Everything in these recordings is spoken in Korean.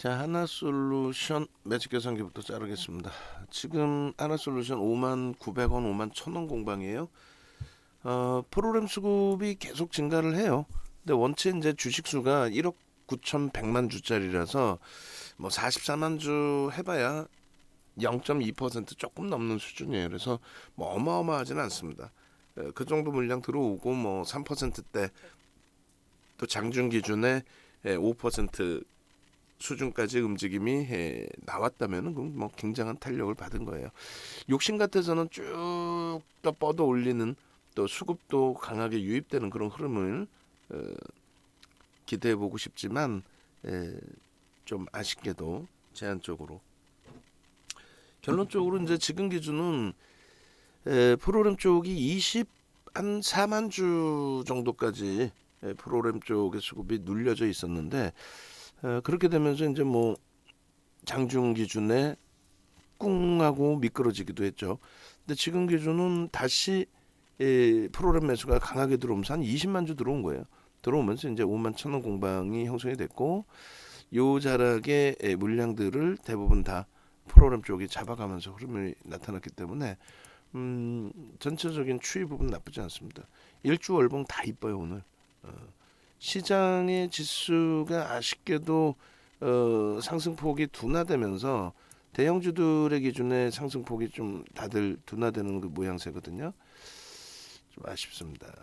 자, 하나솔루션 매직 계산기부터 자르겠습니다. 지금 하나솔루션 5만 900원, 5만 1000원 공방이에요. 프로그램 수급이 계속 증가를 해요. 근데 원체 이제 주식 수가 1억 9,100만 주짜리라서 뭐 44만 주 해봐야 0.2% 조금 넘는 수준이에요. 그래서 뭐 어마어마하지는 않습니다. 그 정도 물량 들어오고 뭐 3%대 또 장중 기준에 5% 수준까지 움직임이 나왔다면은 뭐 굉장한 탄력을 받은 거예요. 욕심 같아서는 쭉 더 뻗어 올리는 또 수급도 강하게 유입되는 그런 흐름을 기대해 보고 싶지만 좀 아쉽게도 제한적으로 결론적으로 이제 지금 기준은 프로그램 쪽이 20한 4만 주 정도까지 프로그램 쪽의 수급이 눌려져 있었는데 그렇게 되면서 이제 뭐 장중 기준에 꿍하고 미끄러지기도 했죠. 근데 지금 기준은 다시 프로그램 매수가 강하게 들어오면서 한 20만 주 들어온 거예요. 들어오면서 이제 5만 1,000원 공방이 형성이 됐고 요 자락의 물량들을 대부분 다 프로그램 쪽이 잡아가면서 흐름이 나타났기 때문에 전체적인 추이 부분 나쁘지 않습니다. 일주월봉 다 이뻐요 오늘. 시장의 지수가 아쉽게도 상승폭이 둔화되면서 대형주들의 기준에 상승폭이 좀 다들 둔화되는 그 모양새거든요. 좀 아쉽습니다.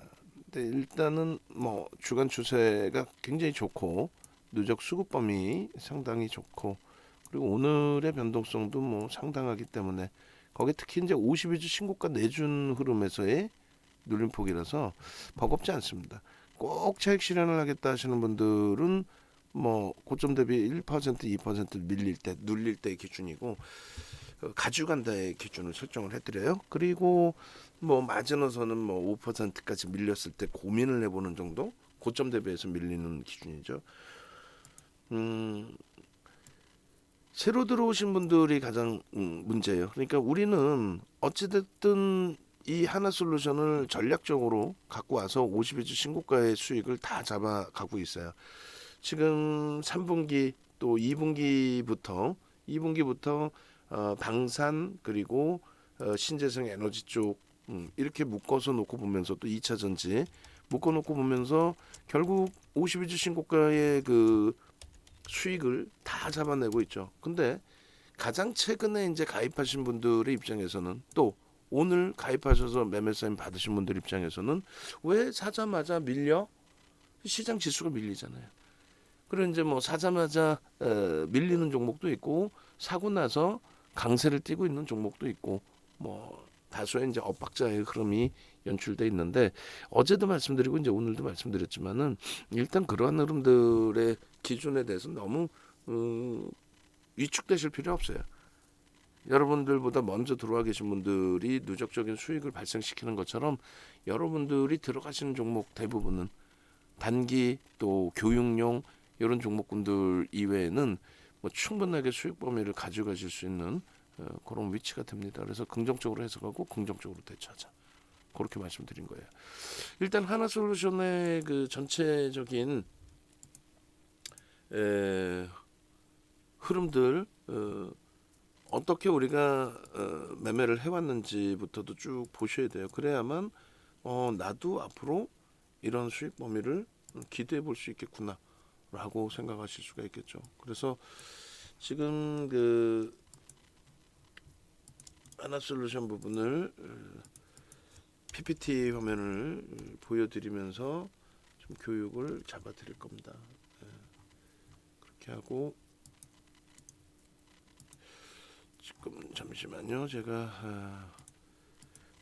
근데 일단은 뭐 주간 추세가 굉장히 좋고 누적 수급 범위 상당히 좋고 그리고 오늘의 변동성도 뭐 상당하기 때문에 거기에 특히 이제 52주 신고가 내준 흐름에서의 눌림폭이라서 버겁지 않습니다. 꼭 차익 실현을 하겠다 하시는 분들은 뭐 고점 대비 1% 2% 밀릴 때 눌릴 때 기준이고 가져간다의 기준을 설정을 해드려요. 그리고 뭐 마지노선은 뭐 5%까지 밀렸을 때 고민을 해보는 정도 고점 대비해서 밀리는 기준이죠. 새로 들어오신 분들이 가장 문제예요. 그러니까 우리는 어찌됐든 이 하나솔루션을 전략적으로 갖고 와서 52주 신고가의 수익을 다 잡아가고 있어요. 지금 3분기 또 2분기부터 방산 그리고 신재생 에너지 쪽 이렇게 묶어서 놓고 보면서 또 2차 전지 묶어 놓고 보면서 결국 52주 신고가의 그 수익을 다 잡아내고 있죠. 근데 가장 최근에 이제 가입하신 분들의 입장에서는 또 오늘 가입하셔서 매매 사인 받으신 분들 입장에서는 왜 사자마자 밀려? 시장 지수가 밀리잖아요. 그리고 이제 뭐 사자마자 밀리는 종목도 있고 사고 나서 강세를 띠고 있는 종목도 있고 뭐 다수의 이제 엇박자의 흐름이 연출돼 있는데 어제도 말씀드리고 이제 오늘도 말씀드렸지만은 일단 그러한 흐름들의 기준에 대해서 너무 위축되실 필요 없어요. 여러분들보다 먼저 들어와 계신 분들이 누적적인 수익을 발생시키는 것처럼 여러분들이 들어가시는 종목 대부분은 단기 또 교육용 이런 종목군들 이외에는 뭐 충분하게 수익 범위를 가져가실 수 있는 그런 위치가 됩니다. 그래서 긍정적으로 해석하고 긍정적으로 대처하자. 그렇게 말씀드린 거예요. 일단 하나솔루션의 그 전체적인 흐름들 어떻게 우리가 매매를 해왔는지부터도 쭉 보셔야 돼요. 그래야만 나도 앞으로 이런 수익 범위를 기대해 볼 수 있겠구나라고 생각하실 수가 있겠죠. 그래서 지금 그 하나솔루션 부분을 PPT 화면을 보여드리면서 좀 교육을 잡아드릴 겁니다. 그렇게 하고 지금 잠시만요. 제가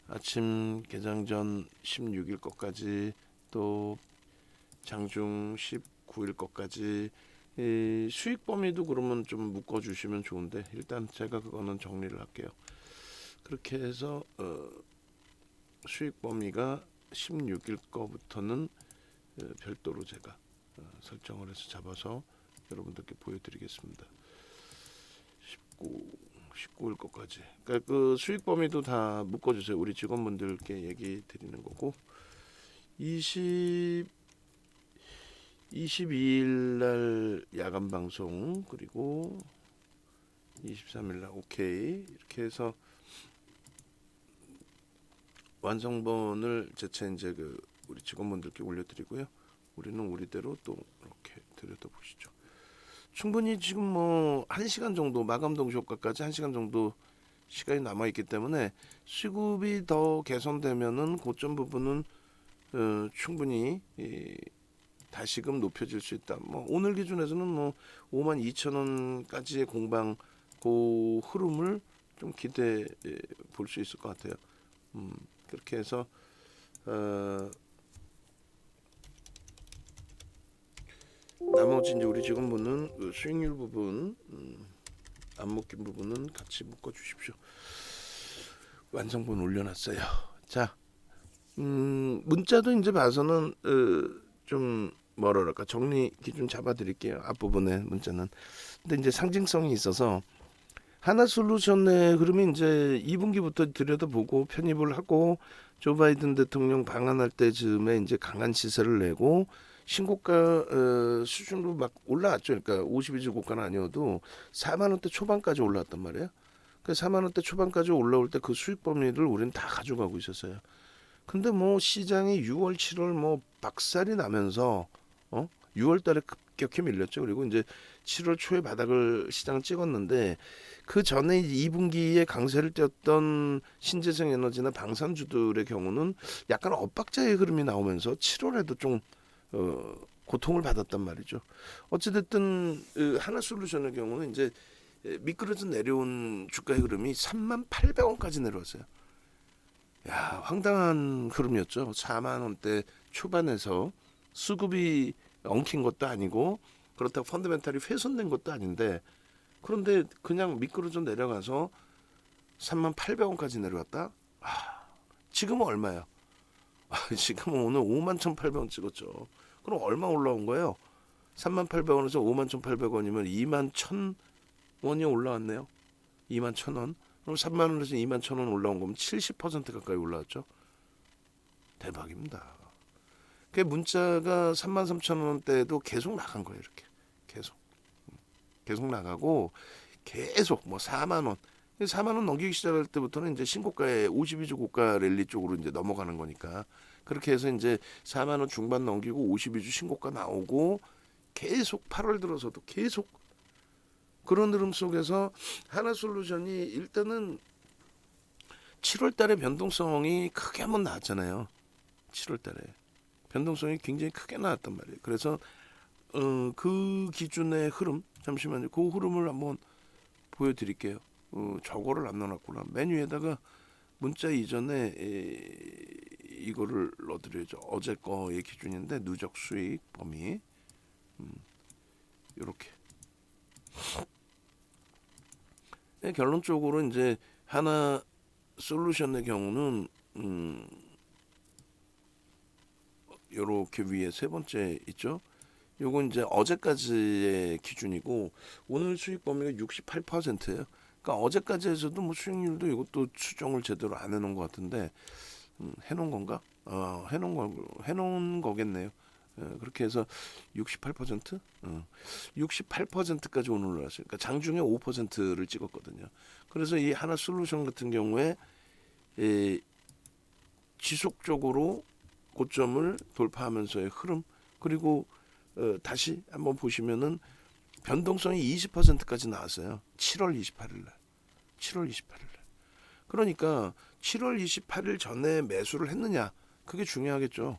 아침 개장 전 16일 것까지 또 장중 19일 것까지 수익 범위도 그러면 좀 묶어주시면 좋은데 일단 제가 그거는 정리를 할게요. 그렇게 해서 수익 범위가 16일 거부터는 별도로 제가 설정을 해서 잡아서 여러분들께 보여드리겠습니다. 19일 것까지. 그러니까 그 수익 범위도 다 묶어주세요. 우리 직원분들께 얘기 드리는 거고 20 22일 날 야간 방송, 그리고 23일 날 오케이, 이렇게 해서 완성본을 재차 이제 우리 직원분들께 올려드리고요. 우리는 우리대로 또 이렇게 들여다보시죠. 충분히 지금 뭐 1시간 정도, 마감 동시 효과까지 1시간 정도 시간이 남아있기 때문에 수급이 더 개선되면은 고점 부분은 충분히 다시금 높여질 수 있다. 뭐 오늘 기준에서는 뭐 52,000원까지의 공방 그 흐름을 좀 기대해 볼 수 있을 것 같아요. 그렇게 해서 나머지 이제 우리 직원분은 그 수익률 부분, 안 묶인 부분은 같이 묶어 주십시오. 완성본 올려놨어요. 자, 문자도 이제 봐서는 좀 뭐랄까 정리 기준 잡아드릴게요. 앞부분에 문자는. 근데 이제 상징성이 있어서 하나솔루션의 흐름이 이제 2분기부터 들여다보고 편입을 하고 조 바이든 대통령 방한할 때쯤에 이제 강한 시세를 내고 신고가 수준으로 막 올라왔죠. 그러니까 52주 고가는 아니어도 4만 원대 초반까지 올라왔단 말이에요. 그 4만 원대 초반까지 올라올 때 그 수익 범위를 우리는 다 가져가고 있었어요. 근데 뭐 시장이 6월, 7월 뭐 박살이 나면서 6월 달에 급격히 밀렸죠. 그리고 이제 7월 초에 바닥을 시장을 찍었는데 그 전에 2분기에 강세를 띄었던 신재생 에너지나 방산주들의 경우는 약간 엇박자의 흐름이 나오면서 7월에도 좀 고통을 받았단 말이죠. 어찌됐든 하나솔루션의 경우는 이제 미끄러져 내려온 주가의 흐름이 38,800원까지 내려왔어요. 야, 황당한 흐름이었죠. 4만 원대 초반에서 수급이 엉킨 것도 아니고 그렇다고 펀더멘탈이 훼손된 것도 아닌데 그런데 그냥 미끄러져 내려가서 38,800원까지 내려왔다. 지금은 얼마야? 지금은 오늘 51,800원 찍었죠. 그럼 얼마 올라온 거예요? 38,800원에서 51,800원이면 21,100원이 올라왔네요. 21,000원. 그럼 3만 원에서 21,000원 올라온 거면 70% 가까이 올라왔죠. 대박입니다. 그 문자가 33,000원대도 계속 나간 거예요. 이렇게 계속 나가고 계속 뭐 4만 원, 4만 원 넘기기 시작할 때부터는 이제 신고가의 52주 고가 랠리 쪽으로 이제 넘어가는 거니까 그렇게 해서 이제 4만 원 중반 넘기고 52주 신고가 나오고 계속 8월 들어서도 계속 그런 흐름 속에서 하나솔루션이 일단은 7월 달에 변동성이 크게 한번 나왔잖아요. 7월 달에 변동성이 굉장히 크게 나왔단 말이에요. 그래서 그 기준의 흐름, 잠시만요. 그 흐름을 한번 보여드릴게요. 저거를 안 넣어놨구나. 메뉴에다가 문자 이전에 이거를 넣어드려야죠. 어제 거의 기준인데 누적 수익 범위 이렇게. 결론적으로 이제 하나 솔루션의 경우는 요렇게 위에 세 번째 있죠. 요건 이제 어제까지의 기준이고 오늘 수익 범위가 68%예요. 그러니까 어제까지에서도 뭐 수익률도 이것도 추정을 제대로 안 해놓은 것 같은데 해놓은 건가? 해놓은 거겠네요. 그렇게 해서 68%? 68%까지 오늘 올랐어요. 그러니까 장중에 5%를 찍었거든요. 그래서 이 하나 솔루션 같은 경우에 지속적으로 고점을 돌파하면서의 흐름 그리고 다시 한번 보시면은 변동성이 20%까지 나왔어요. 7월 28일 날. 7월 28일 날. 그러니까 7월 28일 전에 매수를 했느냐? 그게 중요하겠죠.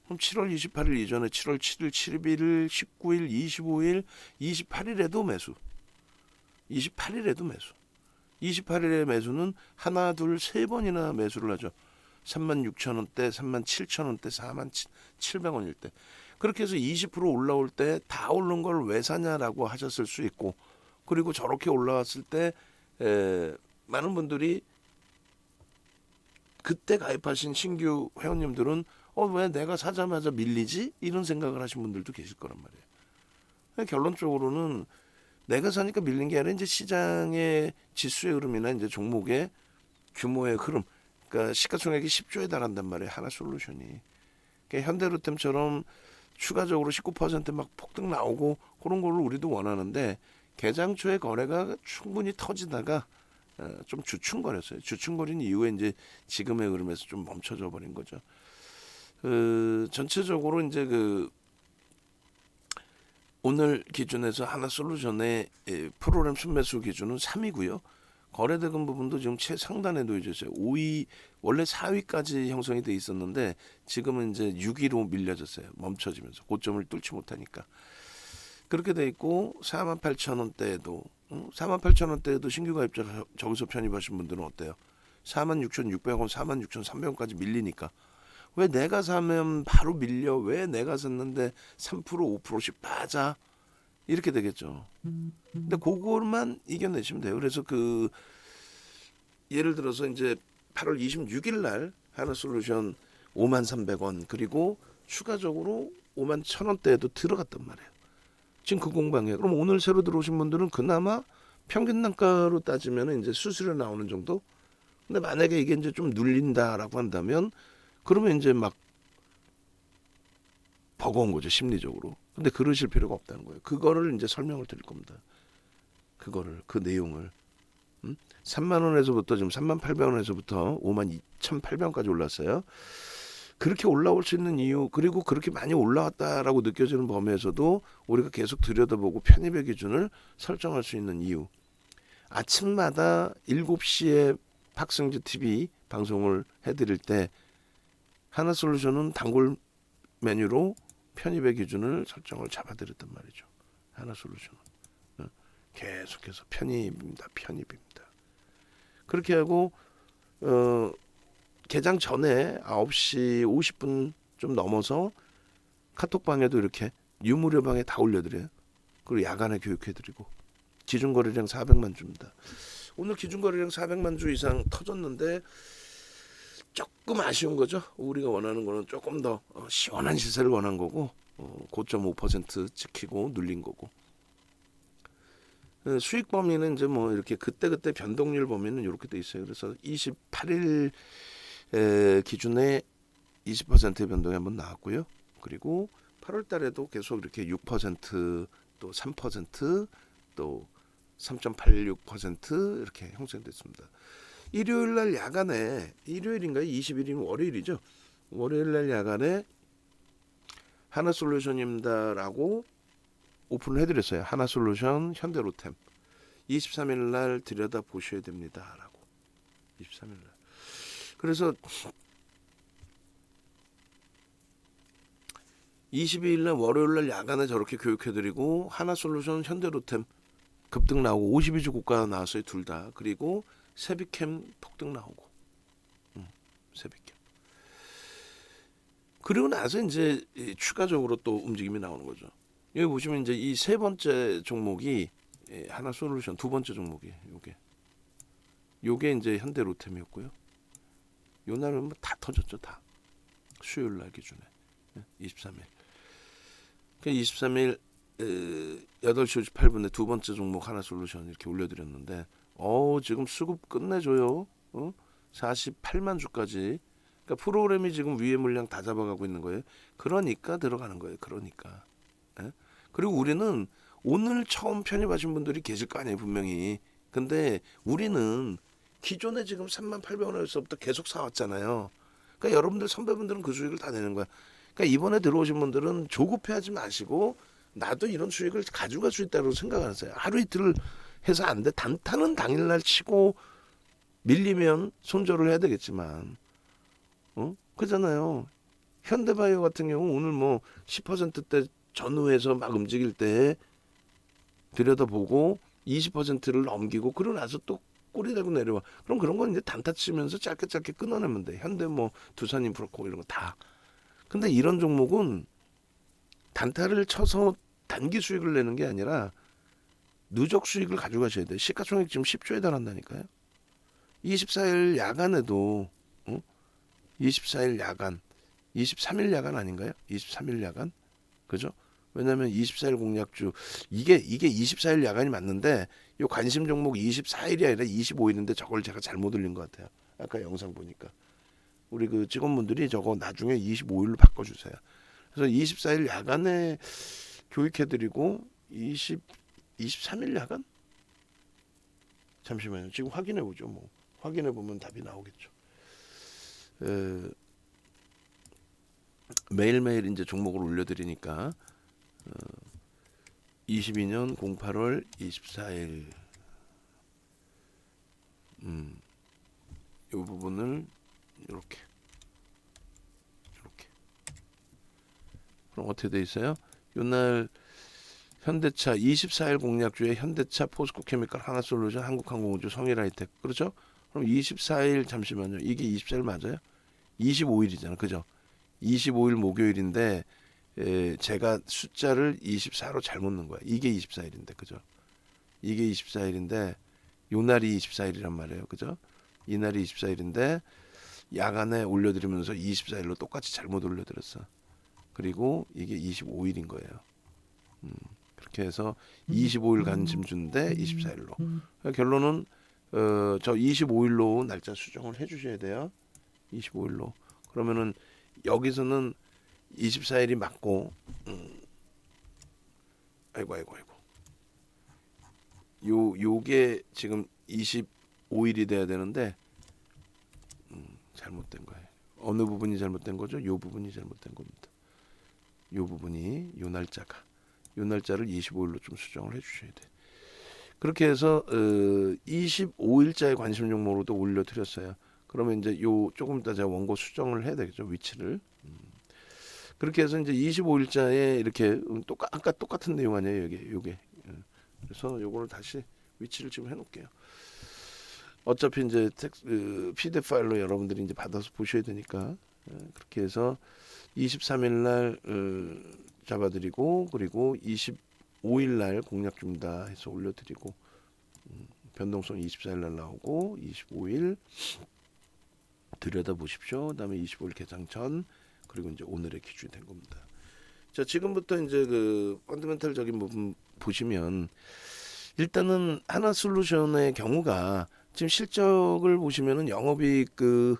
그럼 7월 28일 이전에 7월 7일, 11일, 19일, 25일, 28일에도 매수. 28일에도 매수. 28일에 매수는 하나, 둘, 세 번이나 매수를 하죠. 36,000원대, 37,000원대, 47,700원일 때. 그렇게 해서 20% 올라올 때 다 오른 걸 왜 사냐라고 하셨을 수 있고 그리고 저렇게 올라왔을 때 많은 분들이 그때 가입하신 신규 회원님들은 왜 내가 사자마자 밀리지? 이런 생각을 하신 분들도 계실 거란 말이에요. 결론적으로는 내가 사니까 밀린 게 아니라 이제 시장의 지수의 흐름이나 이제 종목의 규모의 흐름, 그러니까 시가총액이 10조에 달한단 말이에요. 하나 솔루션이. 그러니까 현대로템처럼 추가적으로 19%막 폭등 나오고 그런 거를 우리도 원하는데 개장 초에 거래가 충분히 터지다가 좀 주춤거렸어요. 주춤거린 이후에 이제 지금의 흐름에서 좀 멈춰져 버린 거죠. 전체적으로 이제 오늘 기준에서 하나솔루션의 프로그램 순매수 기준은 3위고요. 거래대금 부분도 지금 최상단에 놓여져 있어요. 5위 원래 4위까지 형성이 돼 있었는데 지금은 이제 6위로 밀려졌어요. 멈춰지면서 고점을 뚫지 못하니까. 그렇게 돼 있고 48,000원대에도 48,000원대에도 신규 가입자 저기서 편입하신 분들은 어때요? 46,600원, 46,300원까지 밀리니까 왜 내가 사면 바로 밀려? 왜 내가 샀는데 3% 5%씩 빠져? 이렇게 되겠죠. 근데 그것만 이겨내시면 돼요. 그래서 예를 들어서 이제 8월 26일 날 하나솔루션 53,300원 그리고 추가적으로 51,000원대에도 들어갔단 말이에요. 지금 그 공방에. 그럼 오늘 새로 들어오신 분들은 그나마 평균 단가로 따지면 이제 수수료 나오는 정도? 근데 만약에 이게 이제 좀 눌린다라고 한다면 그러면 이제 막 버거운 거죠, 심리적으로. 근데 그러실 필요가 없다는 거예요. 그거를 이제 설명을 드릴 겁니다. 그 내용을. 3만 원에서부터 지금 38,000원에서부터 52,800원까지 올랐어요. 그렇게 올라올 수 있는 이유, 그리고 그렇게 많이 올라왔다라고 느껴지는 범위에서도 우리가 계속 들여다보고 편입의 기준을 설정할 수 있는 이유. 아침마다 7시에 박승주 TV 방송을 해드릴 때 하나솔루션은 단골 메뉴로 편입의 기준을 설정을 잡아드렸단 말이죠. 하나솔루션은 계속해서 편입입니다. 그렇게 하고 개장 전에 9시 50분 좀 넘어서 카톡방에도 이렇게 유무료방에 다 올려드려요. 그리고 야간에 교육해드리고 기준거래량 400만 주입니다. 오늘 기준거래량 400만 주 이상 터졌는데 조금 아쉬운 거죠. 우리가 원하는 거는 조금 더 시원한 시세를 원한 거고 고점 5% 지키고 눌린 거고 수익 범위는 이제 뭐 이렇게 그때 변동률 범위는 이렇게 돼 있어요. 그래서 28일 기준에 20%의 변동이 한번 나왔고요. 그리고 8월 달에도 계속 이렇게 6%또 3%또 3.86% 이렇게 형성됐습니다. 일요일 날 야간에 일요일인가요? 20일이면 월요일이죠. 월요일 날 야간에 하나솔루션입니다라고 오픈을 해드렸어요. 하나솔루션 현대로템 23일 날 들여다 보셔야 됩니다라고 23일 날. 그래서 22일 날 월요일 날 야간에 저렇게 교육해드리고 하나솔루션 현대로템 급등 나오고 52주 고가 나왔어요. 둘 다. 그리고 세비캠 폭등 나오고 세비캠. 그리고 나서 이제 추가적으로 또 움직임이 나오는 거죠. 여기 보시면 이제 이 세 번째 종목이 하나솔루션, 두 번째 종목이 요게 이제 현대로템이었고요. 요 날은 뭐 다 터졌죠, 다. 수요일 날 기준에 23일. 그러니까 23일 8시 58분에 두 번째 종목 하나솔루션 이렇게 올려드렸는데 지금 수급 끝내줘요. 48만 주까지. 그러니까 프로그램이 지금 위에 물량 다 잡아가고 있는 거예요. 그러니까 들어가는 거예요. 그러니까. 그리고 우리는 오늘 처음 편입하신 분들이 계실 거 아니에요, 분명히. 근데 우리는 기존에 지금 38,000원에서부터 계속 사왔잖아요. 그러니까 여러분들 선배분들은 그 수익을 다 내는 거야. 그러니까 이번에 들어오신 분들은 조급해하지 마시고 나도 이런 수익을 가져갈 수 있다고 생각하세요. 하루 이틀 해서 안 돼. 단타는 당일날 치고 밀리면 손절을 해야 되겠지만, 그잖아요. 현대바이오 같은 경우 오늘 뭐 10%대 전후에서 막 움직일 때 들여다보고 20%를 넘기고 그러고 나서 또 꼬리 대고 내려와. 그럼 그런 건 이제 단타 치면서 짧게 끊어내면 돼. 현대 뭐 두산인프라코 이런 거 다. 근데 이런 종목은 단타를 쳐서 단기 수익을 내는 게 아니라 누적 수익을 가져가셔야 돼요. 시가총액 지금 10조에 달한다니까요. 24일 야간에도 24일 야간 23일 야간 아닌가요? 23일 야간 그죠? 왜냐하면 24일 공략주 이게 24일 야간이 맞는데 요 관심 종목 24일이 아니라 25일인데 저걸 제가 잘못 올린 것 같아요. 아까 영상 보니까 우리 그 직원분들이 저거 나중에 25일로 바꿔주세요. 그래서 24일 야간에 교육해드리고 23일 야간? 잠시만요. 지금 확인해보죠. 뭐 확인해보면 답이 나오겠죠. 매일매일 이제 종목을 올려드리니까 22년 08월 24일 이 부분을 이렇게 그럼 어떻게 돼 있어요? 이날 현대차 24일 공략주에 현대차, 포스코케미칼, 하나솔루션, 한국항공우주, 성일하이텍 그렇죠? 그럼 24일 잠시만요. 이게 24일 맞아요? 25일이잖아. 그죠? 25일 목요일인데 제가 숫자를 24로 잘못 넣은 거야. 이게 24일인데 그죠? 이게 24일인데 요 날이 24일이란 말이에요. 그죠? 이 날이 24일인데 야간에 올려드리면서 24일로 똑같이 잘못 올려드렸어. 그리고 이게 25일인 거예요. 그렇게 해서 25일 간짐주인데 24일로. 결론은 저 25일로 날짜 수정을 해주셔야 돼요. 25일로. 그러면은 여기서는 24일이 맞고 아이고 요게 지금 25일이 돼야 되는데 잘못된 거예요. 어느 부분이 잘못된 거죠? 요 부분이 잘못된 겁니다. 요 부분이 요 날짜가 요 날짜를 25일로 좀 수정을 해주셔야 돼. 그렇게 해서 25일자의 관심 종목으로도 올려드렸어요. 그러면 이제 요 조금 이따 제가 원고 수정을 해야 되겠죠, 위치를. 그렇게 해서 이제 25일자에 이렇게 아까 똑같은 내용 아니에요, 요게. 그래서 요거를 다시 위치를 지금 해놓을게요. 어차피 이제 PDF 파일로 여러분들이 이제 받아서 보셔야 되니까 그렇게 해서 23일 날 잡아드리고 그리고 25일 날 공략 줍니다 해서 올려드리고 변동성 24일 날 나오고 25일 들여다 보십시오. 그다음에 25일 개장 전 그리고 이제 오늘의 기준이 된 겁니다. 자, 지금부터 이제 그 펀더멘탈적인 부분 보시면 일단은 하나솔루션의 경우가 지금 실적을 보시면은 영업이익 그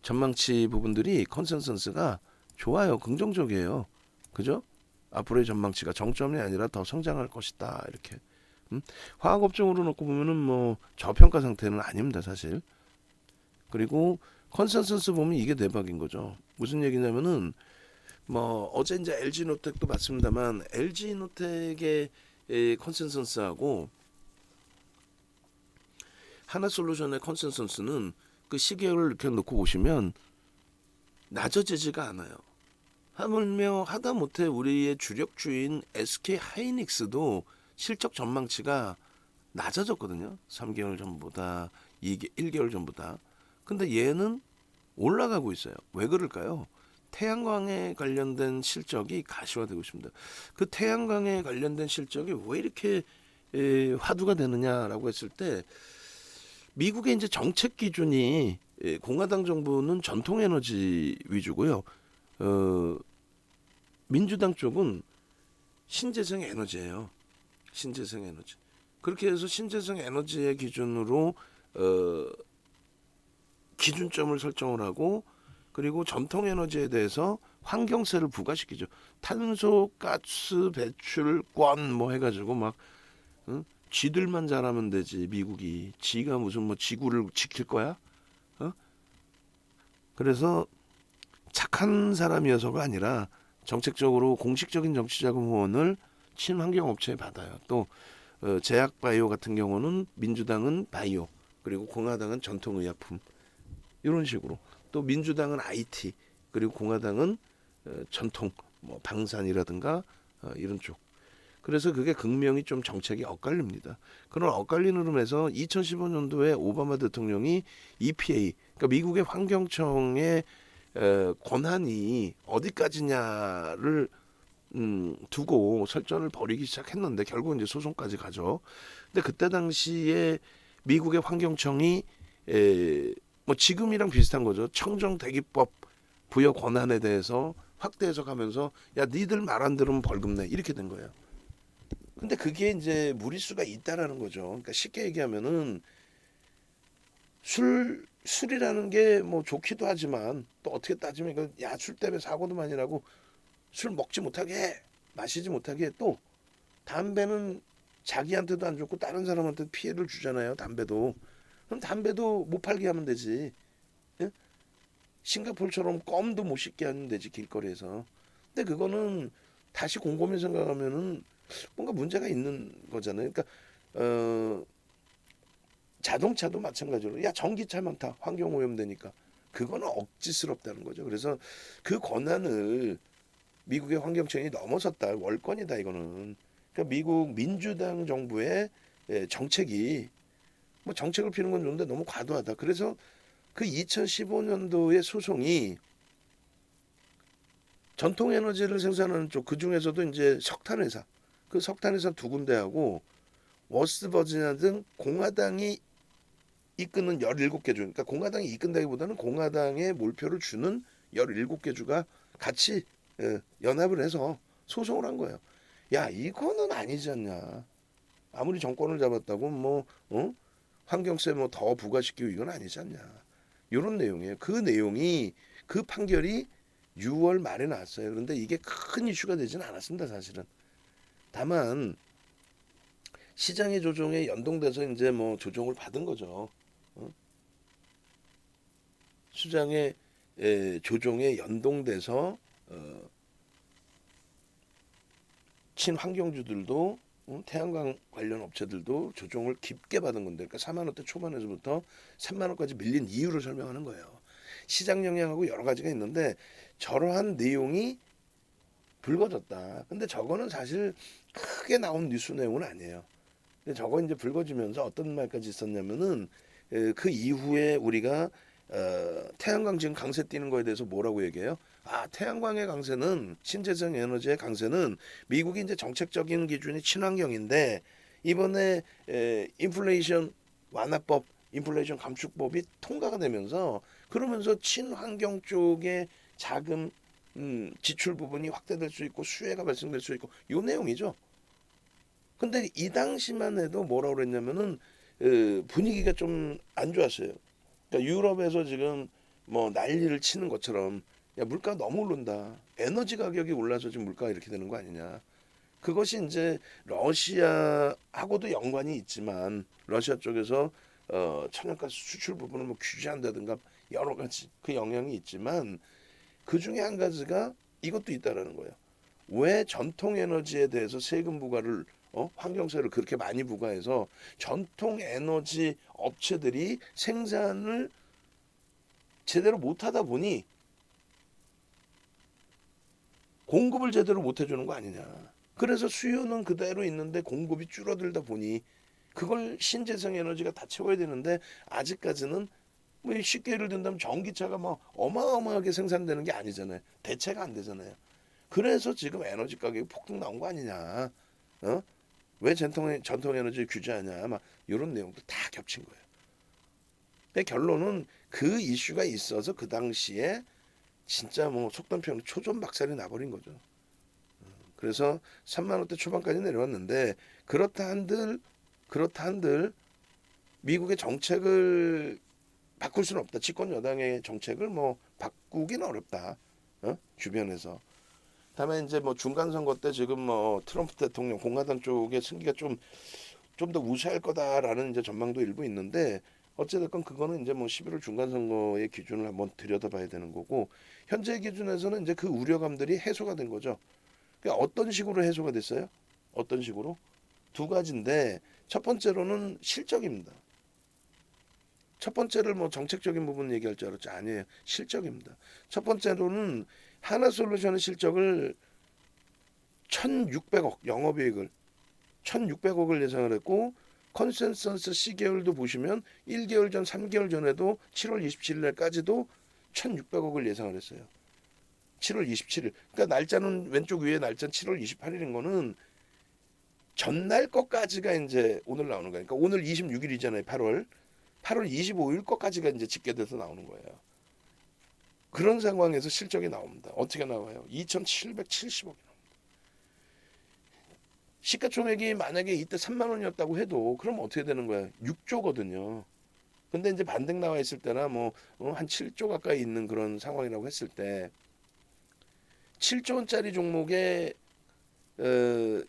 전망치 부분들이 컨센서스가 좋아요. 긍정적이에요. 그죠? 앞으로의 전망치가 정점이 아니라 더 성장할 것이다. 이렇게. 화학업종으로 놓고 보면은 뭐 저평가 상태는 아닙니다, 사실. 그리고 컨센서스 보면 이게 대박인 거죠. 무슨 얘기냐면은 뭐 어제 이제 LG노텍도 봤습니다만 LG노텍의 컨센서스하고 하나솔루션의 컨센서스는 그 시계를 이렇게 놓고 보시면 낮아지지가 않아요. 하물며 하다못해 우리의 주력주인 SK 하이닉스도 실적 전망치가 낮아졌거든요. 3개월 전보다 1개월 전보다. 근데 얘는 올라가고 있어요. 왜 그럴까요? 태양광에 관련된 실적이 가시화되고 있습니다. 그 태양광에 관련된 실적이 왜 이렇게 화두가 되느냐라고 했을 때 미국의 이제 정책 기준이 공화당 정부는 전통 에너지 위주고요. 민주당 쪽은 신재생 에너지예요. 신재생 에너지. 그렇게 해서 신재생 에너지의 기준으로 기준점을 설정을 하고 그리고 전통 에너지에 대해서 환경세를 부과시키죠. 탄소, 가스, 배출권 뭐 해가지고 막 쥐들만 잘하면 되지. 미국이 지가 무슨 뭐 지구를 지킬 거야? 그래서 착한 사람이어서가 아니라 정책적으로 공식적인 정치자금 후원을 친환경 업체에 받아요. 또 제약 바이오 같은 경우는 민주당은 바이오 그리고 공화당은 전통 의약품 이런 식으로 또 민주당은 IT 그리고 공화당은 전통 뭐 방산이라든가 이런 쪽. 그래서 그게 극명히 좀 정책이 엇갈립니다. 그런 엇갈리는 흐름에서 2015년도에 오바마 대통령이 EPA 그러니까 미국의 환경청의 권한이 어디까지냐를 두고 설전을 벌이기 시작했는데 결국 이제 소송까지 가죠. 근데 그때 당시에 미국의 환경청이 뭐 지금이랑 비슷한 거죠. 청정대기법 부여 권한에 대해서 확대 해석하면서 야 니들 말 안 들으면 벌금 내 이렇게 된 거예요. 근데 그게 이제 무리수가 있다라는 거죠. 그러니까 쉽게 얘기하면은 술이라는 게 뭐 좋기도 하지만 또 어떻게 따지면 야 술 때문에 사고도 많이 나고 술 먹지 못하게 해. 마시지 못하게 해. 또 담배는 자기한테도 안 좋고 다른 사람한테 피해를 주잖아요. 담배도. 그럼 담배도 못 팔게 하면 되지. 예? 싱가포르처럼 껌도 못 씹게 하면 되지 길거리에서. 근데 그거는 다시 곰곰이 생각하면은 뭔가 문제가 있는 거잖아요. 그러니까 어, 자동차도 마찬가지로 야 전기차만 타 환경 오염되니까 그거는 억지스럽다는 거죠. 그래서 그 권한을 미국의 환경청이 넘어섰다. 월권이다 이거는. 그러니까 미국 민주당 정부의 정책이 뭐 정책을 피는 건 좋은데 너무 과도하다. 그래서 그 2015년도의 소송이 전통 에너지를 생산하는 쪽 그 중에서도 이제 석탄 회사 그 석탄 회사 두 군데하고 워스트 버지니아 등 공화당이 이끄는 17개 주, 그러니까 공화당이 이끈다기보다는 공화당의 몰표를 주는 17개 주가 같이 연합을 해서 소송을 한 거예요. 야, 이거는 아니지 않냐. 아무리 정권을 잡았다고 뭐 환경세 뭐 더 부과시키고 이건 아니지 않냐. 이런 내용이에요. 그 내용이 그 판결이 6월 말에 나왔어요. 그런데 이게 큰 이슈가 되지는 않았습니다, 사실은. 다만 시장의 조정에 연동돼서 이제 뭐 조정을 받은 거죠. 어? 시장의 조정에 연동돼서 친환경주들도 태양광 관련 업체들도 조정을 깊게 받은 건데, 그러니까 4만 원대 초반에서부터 3만 원까지 밀린 이유를 설명하는 거예요. 시장 영향하고 여러 가지가 있는데 저러한 내용이 불거졌다. 근데 저거는 사실 크게 나온 뉴스 내용은 아니에요. 근데 저거 이제 불거지면서 어떤 말까지 있었냐면은 그 이후에 우리가 태양광 지금 강세 띄는 거에 대해서 뭐라고 얘기해요? 아, 태양광의 강세는 신재생 에너지의 강세는 미국이 이제 정책적인 기준이 친환경인데 이번에 인플레이션 완화법, 인플레이션 감축법이 통과가 되면서 그러면서 친환경 쪽의 자금 지출 부분이 확대될 수 있고 수혜가 발생될 수 있고 요 내용이죠. 근데 이 당시만 해도 뭐라고 그랬냐면은 분위기가 좀 안 좋았어요. 그러니까 유럽에서 지금 뭐 난리를 치는 것처럼 야 물가 너무 오른다. 에너지 가격이 올라서 지금 물가가 이렇게 되는 거 아니냐. 그것이 이제 러시아하고도 연관이 있지만 러시아 쪽에서 천연가스 수출 부분을 뭐 규제한다든가 여러 가지 그 영향이 있지만 그 중에 한 가지가 이것도 있다라는 거예요. 왜 전통 에너지에 대해서 세금 부과를 환경세를 그렇게 많이 부과해서 전통 에너지 업체들이 생산을 제대로 못하다 보니 공급을 제대로 못 해주는 거 아니냐. 그래서 수요는 그대로 있는데 공급이 줄어들다 보니 그걸 신재생 에너지가 다 채워야 되는데 아직까지는 뭐 쉽게 예를 든다면 전기차가 막 어마어마하게 생산되는 게 아니잖아요. 대체가 안 되잖아요. 그래서 지금 에너지 가격이 폭등 나온 거 아니냐. 어? 왜 전통 에너지 규제하냐. 막 이런 내용도 다 겹친 거예요. 근데 결론은 그 이슈가 있어서 그 당시에 진짜 뭐 속단 표현으로 초전박살이 나버린 거죠. 그래서 3만 원대 초반까지 내려왔는데 그렇다 한들 미국의 정책을 바꿀 수는 없다. 집권 여당의 정책을 뭐 바꾸긴 어렵다. 주변에서. 다음에 이제 뭐 중간 선거 때 지금 뭐 트럼프 대통령 공화당 쪽의 승기가 좀 더 우세할 거다라는 이제 전망도 일부 있는데 어찌됐건 그거는 이제 뭐 11월 중간 선거의 기준을 한번 들여다봐야 되는 거고 현재 기준에서는 이제 그 우려감들이 해소가 된 거죠. 그러니까 어떤 식으로 해소가 됐어요? 어떤 식으로? 두 가지인데 첫 번째로는 실적입니다. 첫 번째를 뭐 정책적인 부분 얘기할 줄 알았죠. 아니에요. 실적입니다. 첫 번째로는 하나솔루션의 실적을 1,600억 영업이익을 1,600억을 예상을 했고 컨센서스 시계열도 보시면 1개월 전, 3개월 전에도 7월 27일 날까지도 1,600억을 예상을 했어요. 7월 27일. 그러니까 날짜는 왼쪽 위에 날짜는 7월 28일인 거는 전날 것까지가 이제 오늘 나오는 거예요. 그러니까 오늘 26일이잖아요. 8월 25일 것까지가 이제 집계돼서 나오는 거예요. 그런 상황에서 실적이 나옵니다. 어떻게 나와요? 2,770억. 시가총액이 만약에 이때 3만 원이었다고 해도 그럼 어떻게 되는 거야? 6조거든요. 근데 이제 반등 나와 있을 때나 뭐 한 7조 가까이 있는 그런 상황이라고 했을 때 7조 원짜리 종목의 어,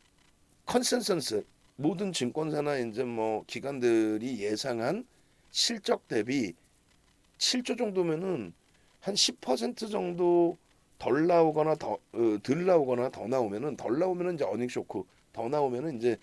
컨센서스 모든 증권사나 이제 뭐 기관들이 예상한 실적 대비 7조 정도면은 한 10% 정도 덜 나오거나 덜 나오거나 더 나오면은 덜 나오면은 이제 어닝 쇼크, 더 나오면은 이제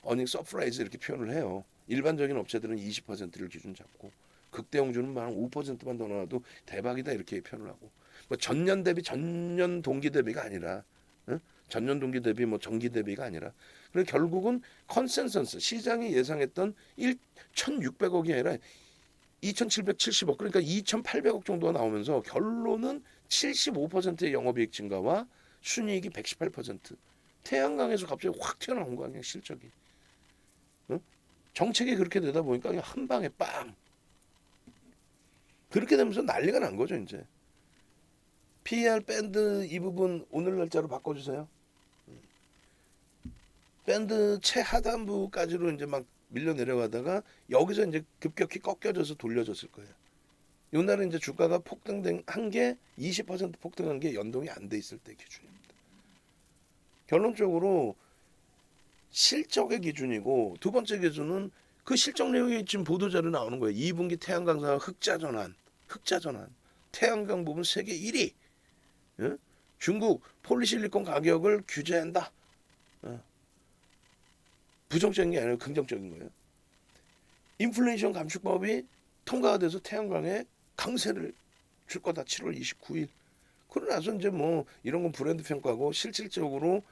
어닝 서프라이즈 이렇게 표현을 해요. 일반적인 업체들은 20%를 기준 잡고 극대형주는 만 5%만 더 나와도 대박이다 이렇게 표현을 하고 뭐 전년 대비 전년 동기 대비가 아니라 응? 전년 동기 대비 뭐 전기 대비가 아니라 그래 결국은 컨센서스 시장이 예상했던 1,600억이 아니라 2,770억 그러니까 2,800억 정도가 나오면서 결론은 75%의 영업이익 증가와 순이익이 118%. 태양광에서 갑자기 확 튀어나온 거야 그냥 실적이. 어? 정책이 그렇게 되다 보니까 그냥 한 방에 빵. 그렇게 되면서 난리가 난 거죠 이제. PER 밴드 이 부분 오늘 날짜로 바꿔주세요. 밴드 최하단부까지로 이제 막 밀려 내려가다가 여기서 이제 급격히 꺾여져서 돌려졌을 거예요. 요날은 이제 주가가 폭등한 게 20% 폭등한 게 연동이 안 돼 있을 때 기준입니다. 결론적으로 실적의 기준이고 두 번째 기준은 그 실적 내용이 지금 보도자료 나오는 거예요. 2분기 태양광사 흑자 전환. 태양광 부분 세계 1위. 예? 중국 폴리실리콘 가격을 규제한다. 부정적인 게 아니라 긍정적인 거예요. 인플레이션 감축법이 통과가 돼서 태양광에 강세를 줄 거다. 7월 29일. 그러고 나서 이제 뭐 이런 건 브랜드 평가고 실질적으로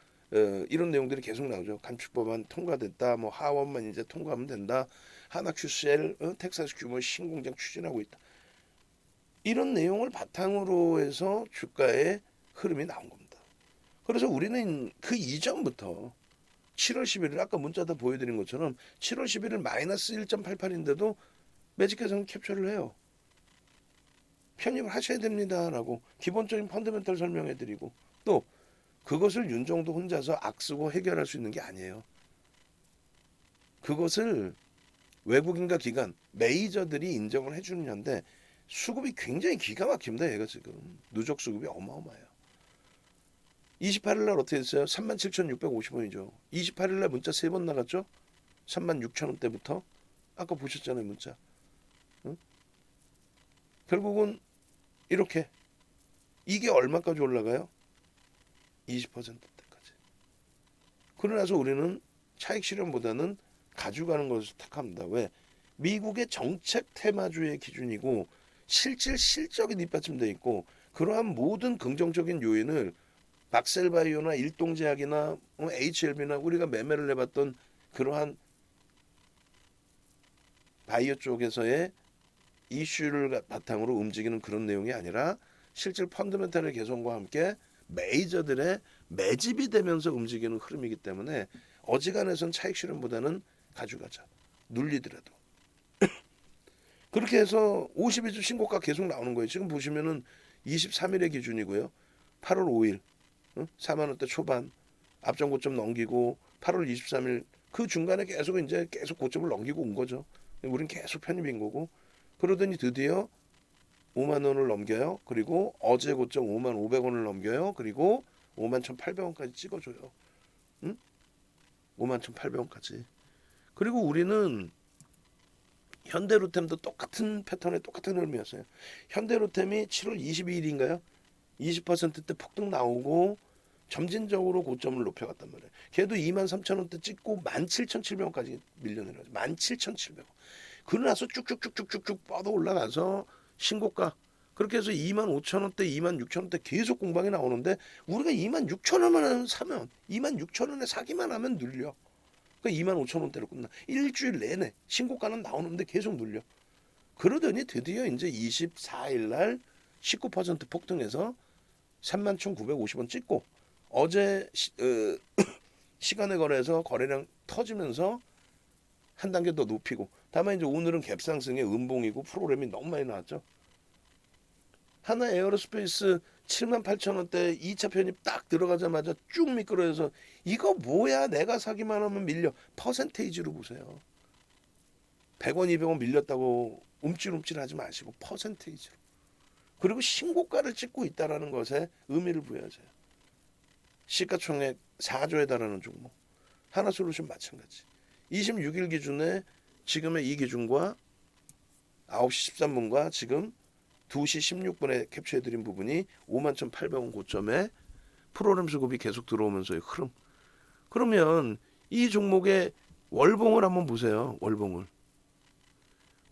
이런 내용들이 계속 나오죠. 감축법안 통과됐다. 뭐 하원만 이제 통과하면 된다. 하나큐셀 텍사스 규모 신공장 추진하고 있다. 이런 내용을 바탕으로 해서 주가의 흐름이 나온 겁니다. 그래서 우리는 그 이전부터 7월 11일 아까 문자다 보여드린 것처럼 7월 11일 마이너스 1.88인데도 매직해서는 캡처를 해요. 편입을 하셔야 됩니다라고 기본적인 펀더멘털 설명해드리고 또 그것을 윤정도 혼자서 악쓰고 해결할 수 있는 게 아니에요. 그것을 외국인과 기관, 메이저들이 인정을 해주는 건데 수급이 굉장히 기가 막힙니다. 얘가 지금 누적 수급이 어마어마해요. 28일 날 어떻게 됐어요? 37,650원이죠. 28일 날 문자 3번 나갔죠? 36,000원대부터 아까 보셨잖아요 문자. 응? 결국은 이렇게 이게 얼마까지 올라가요? 20%대까지. 그러나서 우리는 차익 실현보다는 가져가는 것을 택합니다. 왜? 미국의 정책 테마주의 기준이고 실적이 뒷받침돼 있고 그러한 모든 긍정적인 요인을 박셀바이오나 일동제약이나 HLB나 우리가 매매를 해봤던 그러한 바이오 쪽에서의 이슈를 바탕으로 움직이는 그런 내용이 아니라 실질 펀더멘탈의 개선과 함께 메이저들의 매집이 되면서 움직이는 흐름이기 때문에 어지간해선 차익 실현보다는 가져가자. 눌리더라도. 그렇게 해서 52주 신고가 계속 나오는 거예요. 지금 보시면은 23일의 기준이고요. 8월 5일 4만 원대 초반 앞전 고점 넘기고 8월 23일 그 중간에 계속 고점을 넘기고 온 거죠. 우린 계속 편입인 거고 그러더니 드디어 5만 원을 넘겨요. 그리고 어제 고점 5만 500원을 넘겨요. 그리고 5만 1,800원까지 찍어줘요. 응? 5만 1,800원까지. 그리고 우리는 현대로템도 똑같은 패턴의 똑같은 흐름이었어요. 현대로템이 7월 22일인가요? 20%대 폭등 나오고 점진적으로 고점을 높여갔단 말이에요. 걔도 23,000원대 찍고 17,700원까지 밀려내려가죠. 17,700원. 그러나서 쭉쭉쭉쭉쭉 뻗어 올라가서 신고가 그렇게 해서 25,000원대, 26,000원대 계속 공방이 나오는데 우리가 26,000원만 사면 26,000원에 사기만 하면 눌려. 그러니까 25,000원대로 끝나. 일주일 내내 신고가는 나오는데 계속 눌려. 그러더니 드디어 이제 24일 날 19% 폭등해서 31,950원 찍고 어제 시간에 거래해서 거래량 터지면서 한 단계 더 높이고 다만 이제 오늘은 갭상승의 음봉이고 프로그램이 너무 많이 나왔죠. 하나 에어로스페이스 78,000원대 2차 편입 딱 들어가자마자 쭉 미끄러져서 이거 뭐야 내가 사기만 하면 밀려. 퍼센테이지로 보세요. 100원 200원 밀렸다고 움찔움찔하지 마시고 퍼센테이지로. 그리고 신고가를 찍고 있다는 것에 의미를 부여하세요. 시가총액 4조에 달하는 종목. 하나솔루션 마찬가지. 26일 기준에 지금의 이 기준과 9시 13분과 지금 2시 16분에 캡처해드린 부분이 51,800원 고점에 프로그램 수급이 계속 들어오면서의 흐름. 그러면 이 종목의 월봉을 한번 보세요. 월봉을.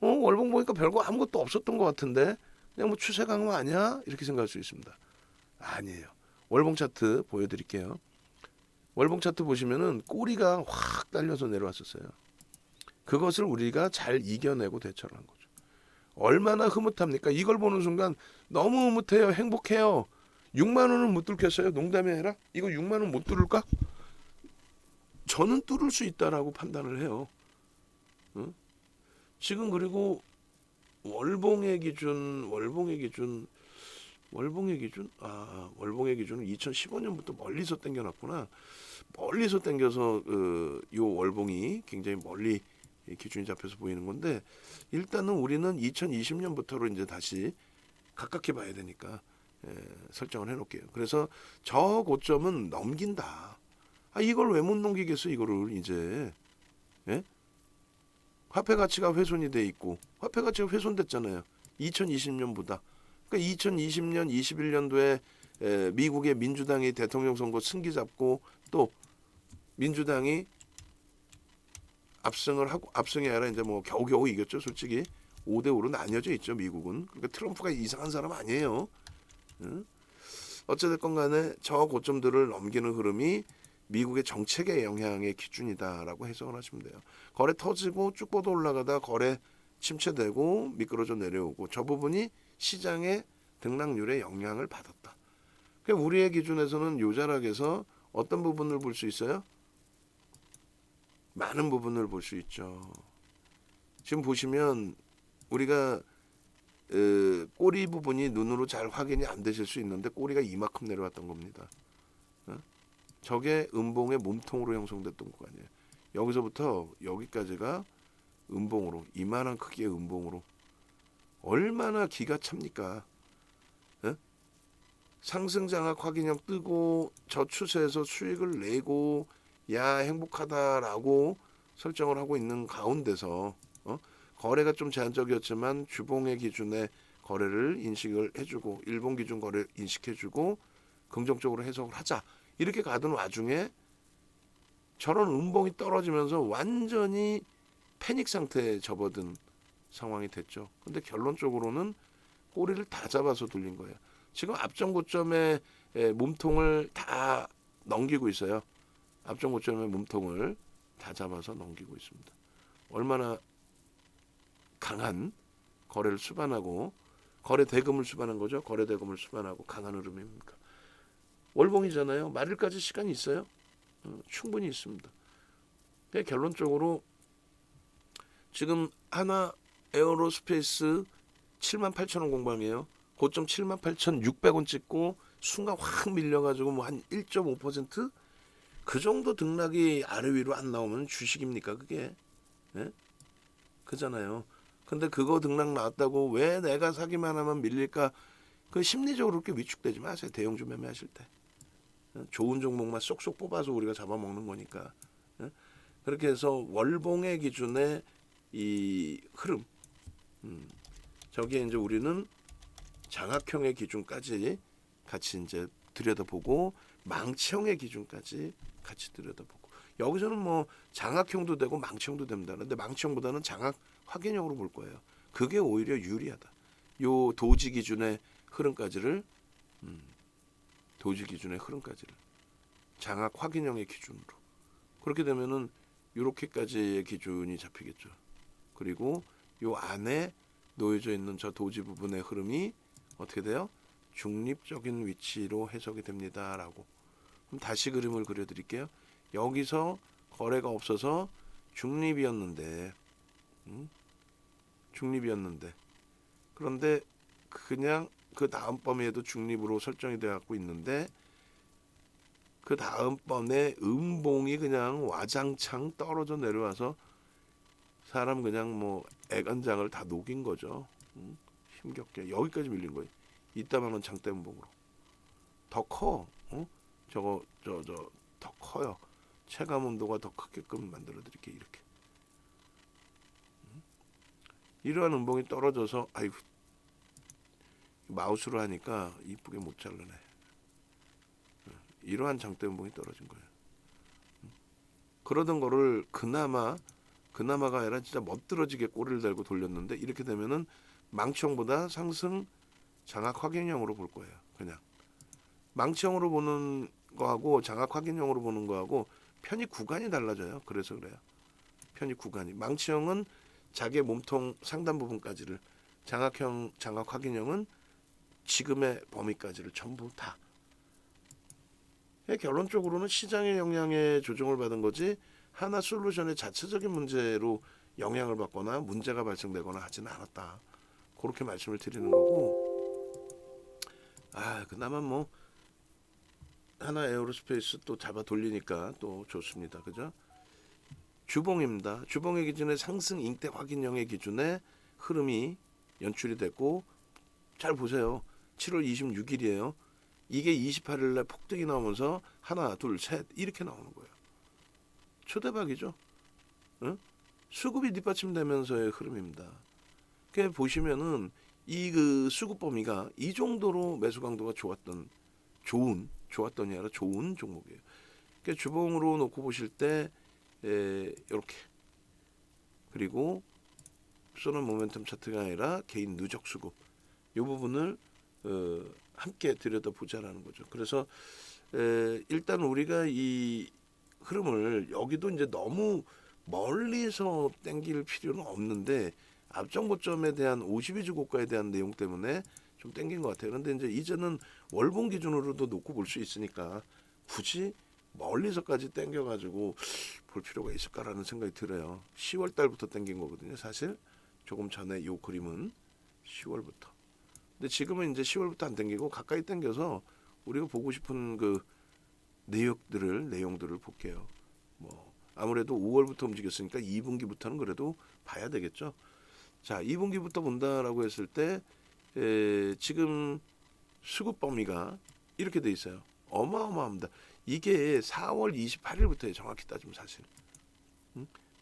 월봉 보니까 별거 아무것도 없었던 것 같은데 그냥 뭐 추세 강화 아니야? 이렇게 생각할 수 있습니다. 아니에요. 월봉 차트 보여드릴게요. 월봉 차트 보시면은 꼬리가 확 달려서 내려왔었어요. 그것을 우리가 잘 이겨내고 대처를 한 거죠. 얼마나 흐뭇합니까? 이걸 보는 순간 너무 흐뭇해요. 행복해요. 6만 원은 못 뚫겠어요? 농담이 아니라 이거 6만 원 못 뚫을까? 저는 뚫을 수 있다라고 판단을 해요. 응? 지금 그리고 월봉의 기준 월봉의 기준은 2015년부터 멀리서 당겨놨구나. 멀리서 당겨서 요 월봉이 굉장히 멀리 기준이 잡혀서 보이는 건데 일단은 우리는 2020년부터로 이제 다시 가깝게 봐야 되니까 설정을 해놓을게요. 그래서 저 고점은 넘긴다. 이걸 왜 못 넘기겠어 이거를 이제. 예? 화폐 가치가 훼손이 돼 있고 화폐 가치가 훼손됐잖아요. 2020년보다. 그러니까 2020년, 21년도에 미국의 민주당이 대통령 선거 승기 잡고 또 민주당이 압승이 아니라 이제 뭐 겨우겨우 이겼죠. 솔직히 5대5로 나뉘어져 있죠. 미국은. 그러니까 트럼프가 이상한 사람 아니에요. 응? 어찌됐건 간에 저 고점들을 넘기는 흐름이 미국의 정책의 영향의 기준이다라고 해석을 하시면 돼요. 거래 터지고 쭉 뻗어 올라가다 거래 침체되고 미끄러져 내려오고 저 부분이 시장의 등락률에 영향을 받았다. 그러니까 우리의 기준에서는 요 자락에서 어떤 부분을 볼 수 있어요? 많은 부분을 볼 수 있죠. 지금 보시면 우리가 꼬리 부분이 눈으로 잘 확인이 안 되실 수 있는데 꼬리가 이만큼 내려왔던 겁니다. 저게 음봉의 몸통으로 형성됐던 구간이에요. 여기서부터 여기까지가 음봉으로 이만한 크기의 음봉으로 얼마나 기가 찹니까? 상승 장악 확인형 뜨고 저 추세에서 수익을 내고 야 행복하다라고 설정을 하고 있는 가운데서 거래가 좀 제한적이었지만 주봉의 기준에 거래를 인식을 해주고 일봉 기준 거래 인식해주고 긍정적으로 해석을 하자 이렇게 가던 와중에 저런 음봉이 떨어지면서 완전히 패닉 상태에 접어든 상황이 됐죠. 근데 결론적으로는 꼬리를 다 잡아서 돌린 거예요. 지금 앞전 고점의 몸통을 다 넘기고 있어요. 앞전 고점의 몸통을 다 잡아서 넘기고 있습니다. 얼마나 강한 거래를 수반하고 거래 대금을 수반한 거죠. 거래 대금을 수반하고 강한 흐름입니까? 월봉이잖아요. 말일까지 시간이 있어요. 충분히 있습니다. 결론적으로 지금 하나 에어로스페이스 78,000원 공방이에요. 고점 78,600원 찍고 순간 확 밀려가지고 뭐 한 1.5%? 그 정도 등락이 아래 위로 안 나오면 주식입니까 그게? 예? 그잖아요. 근데 그거 등락 나왔다고 왜 내가 사기만 하면 밀릴까? 그 심리적으로 그렇게 위축되지 마세요. 대형주 매매하실 때. 좋은 종목만 쏙쏙 뽑아서 우리가 잡아먹는 거니까. 그렇게 해서 월봉의 기준의 이 흐름. 저기에 이제 우리는 장악형의 기준까지 같이 이제 들여다보고 망치형의 기준까지 같이 들여다보고 여기서는 뭐 장악형도 되고 망치형도 됩니다. 근데 망치형보다는 장악 확인형으로 볼 거예요. 그게 오히려 유리하다. 요 도지 기준의 흐름까지를 장악 확인형의 기준으로 그렇게 되면은 이렇게까지의 기준이 잡히겠죠. 그리고 요 안에 놓여져 있는 저 도지 부분의 흐름이 어떻게 돼요? 중립적인 위치로 해석이 됩니다라고. 그럼 다시 그림을 그려드릴게요. 여기서 거래가 없어서 중립이었는데 그런데 그냥 그 다음 범위에도 중립으로 설정이 되어 갖고 있는데 그 다음 번에 음봉이 그냥 와장창 떨어져 내려와서 사람 그냥 뭐 애간장을 다 녹인 거죠. 힘겹게 여기까지 밀린 거예요. 이따만한 장대음봉으로 더 커. 저거 저 더 커요. 체감 온도가 더 크게끔 만들어 드릴게요. 이렇게. 이러한 음봉이 떨어져서 아이고 마우스로 하니까 이쁘게 못 자르네. 이러한 장대 음봉이 떨어진 거예요. 그러던 거를 그나마가 아니라 진짜 멋들어지게 꼬리를 달고 돌렸는데 이렇게 되면은 망치형보다 상승 장악 확인형으로 볼 거예요. 그냥 망치형으로 보는 거하고 장악 확인형으로 보는 거하고 편입 구간이 달라져요. 그래서 그래요. 편입 구간이 망치형은 자기 몸통 상단 부분까지를 장악 확인형은 지금의 범위까지를 전부 다. 결론적으로는 시장의 영향에 조정을 받은 거지 하나 솔루션의 자체적인 문제로 영향을 받거나 문제가 발생되거나 하지는 않았다. 그렇게 말씀을 드리는 거고, 그나마 뭐 하나 에어로스페이스 또 잡아 돌리니까 또 좋습니다. 그죠? 주봉입니다. 주봉의 기준에 상승 잉태 확인형의 기준에 흐름이 연출이 됐고, 잘 보세요. 7월 26일이에요. 이게 28일 날 폭등이 나오면서 하나, 둘, 셋 이렇게 나오는 거예요. 초대박이죠. 응? 수급이 뒷받침되면서의 흐름입니다. 그 보시면은 이 그 수급 범위가 이 정도로 매수 강도가 좋았던이 아니라 좋은 종목이에요. 그러니까 주봉으로 놓고 보실 때 이렇게 그리고 쏘는 모멘텀 차트가 아니라 개인 누적 수급 이 부분을 함께 들여다보자라는 거죠. 그래서 일단 우리가 이 흐름을 여기도 이제 너무 멀리서 땡길 필요는 없는데 앞전 고점에 대한 52주 고가에 대한 내용 때문에 좀 땡긴 것 같아요. 그런데 이제는 월봉 기준으로도 놓고 볼 수 있으니까 굳이 멀리서까지 땡겨가지고 볼 필요가 있을까라는 생각이 들어요. 10월 달부터 땡긴 거거든요. 사실 조금 전에 이 그림은 10월부터. 근데 지금은 이제 10월부터 안 땡기고 가까이 땡겨서 우리가 보고 싶은 그 내용들을 볼게요. 뭐 아무래도 5월부터 움직였으니까 2분기부터는 그래도 봐야 되겠죠. 자, 2분기부터 본다라고 했을 때 지금 수급 범위가 이렇게 돼 있어요. 어마어마합니다. 이게 4월 28일부터에 정확히 따지면 사실.